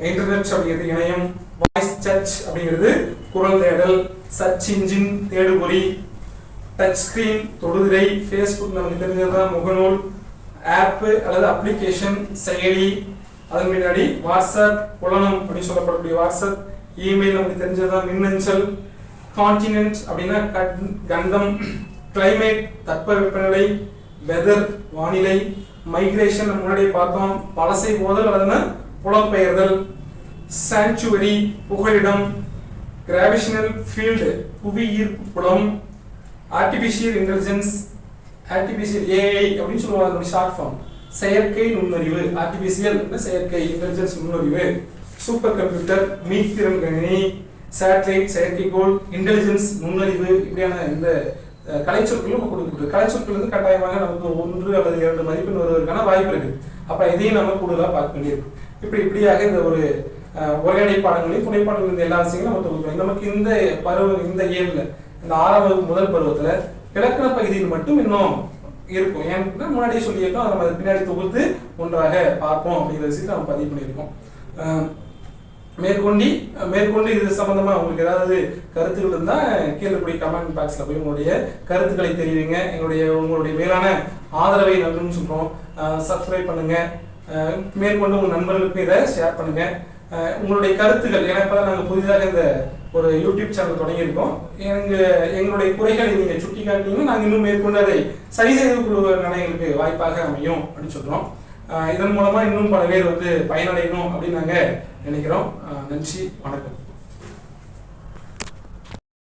இன்டர்நெட் அப்படிங்கிறது இணையம், வாய்ஸ் சர்ச் அப்படிங்கிறது குரல் தேடல், சர்ச் இன்ஜின் தேடுபொறி, டச் ஸ்கிரீன் தொடுதிரை, ஃபேஸ்புக் நமக்கு தெரிஞ்சதுதான் முகநூல், ஆப் அல்லது அப்ளிகேஷன், செயலி, அதன் பின்னாடி வாட்ஸ்அப், புலனம் அப்படின்னு சொல்லப்படக்கூடிய வாட்ஸ்அப், இமெயில் நமக்கு தெரிஞ்சதுதான், மின்னஞ்சல், கான்டினென்ட் அப்படின்னா கண்டம், கிளைமேட் தட்பவெப்பநிலை, வெதர் வானிலை, மைக்ரேஷன் முன்னாடியே பார்த்தோம், பழசை போதல் அல்லது புலம்பெயர்தல், சாங்சுவரி புகலிடம், கிராவிஷனல் ஃபீல்டு புவி ஈர்ப்பு புலம், ஆர்டிபிஷியல் இன்டெலிஜென்ஸ், ஆர்டிபிஷியல் ஏஐ அப்படின்னு சொல்லுவாங்க ஷார்ட் ஃபார்ம், செயற்கை நுண்ணறிவு, ஆர்டிபிஷியல் செயற்கை, இன்டெலிஜென்ஸ் நுண்ணறிவு, சூப்பர் கம்ப்யூட்டர் மீத்திறன் கணினி, சேட்டலைட் செயற்கைக்கோள், இன்டெலிஜென்ஸ் நுண்ணறிவு, இப்படியான இந்த கலைச்சொற்களும் நம்ம கொடுக்கப்படுது. கலைச்சொற்கள் வந்து கட்டாயமாக நமக்கு 1 அல்லது 2 மதிப்பெண் வருவதற்கான வாய்ப்பு இருக்கு. அப்ப இதையும் நம்ம கூடுதலா பார்க்க வேண்டியிருக்கு. இப்படியாக இந்த ஒரு உரையாடை பாடங்களையும் துணைப்பாடங்கள் இந்த எல்லா விஷயங்களும் நம்ம தொகுக்கிறோம். நமக்கு இந்த இயல்ல இந்த 6ஆம் வகுப்பு முதல் பருவத்துல இலக்கண பகுதியில் மட்டும் இன்னும் இருக்கும். ஏன்னா முன்னாடியே சொல்லியிருக்கோம், அதை நம்ம பின்னாடி தொகுத்து ஒன்றாக பார்ப்போம் அப்படிங்கிற விஷயத்தை நம்ம பதிவு பண்ணியிருக்கோம். மேற்கொண்டு இது சம்பந்தமா உங்களுக்கு ஏதாவது கருத்துக்கள் இருந்தா கீழே போய் கமெண்ட் பாக்ஸ்ல போய் உங்களுடைய கருத்துக்களை தெரிவிங்க. உங்களுடைய மேலான ஆதரவை நல்குன்னு சொல்றோம். சப்ஸ்கிரைப் பண்ணுங்க, மேற்கொண்டு உங்க நண்பர்களுக்கு இதை ஷேர் பண்ணுங்க. உங்களுடைய கருத்துக்கள், ஏன்னா இப்பதான் நாங்கள் புதிதாக இந்த ஒரு யூடியூப் சேனல் தொடங்கியிருக்கோம். எங்களுடைய குறைகளை நீங்க சுட்டி காட்டினீங்கன்னா நாங்கள் இன்னும் மேற்கொண்டு அதை சரி செய்து கொள்வதற்கான எங்களுக்கு வாய்ப்பாக அமையும் அப்படின்னு சொல்றோம். இதன் மூலமா இன்னும் பல பேர் வந்து பயனடையணும் அப்படின்னு நாங்க நினைக்கிறோம். நன்றி, வணக்கம்.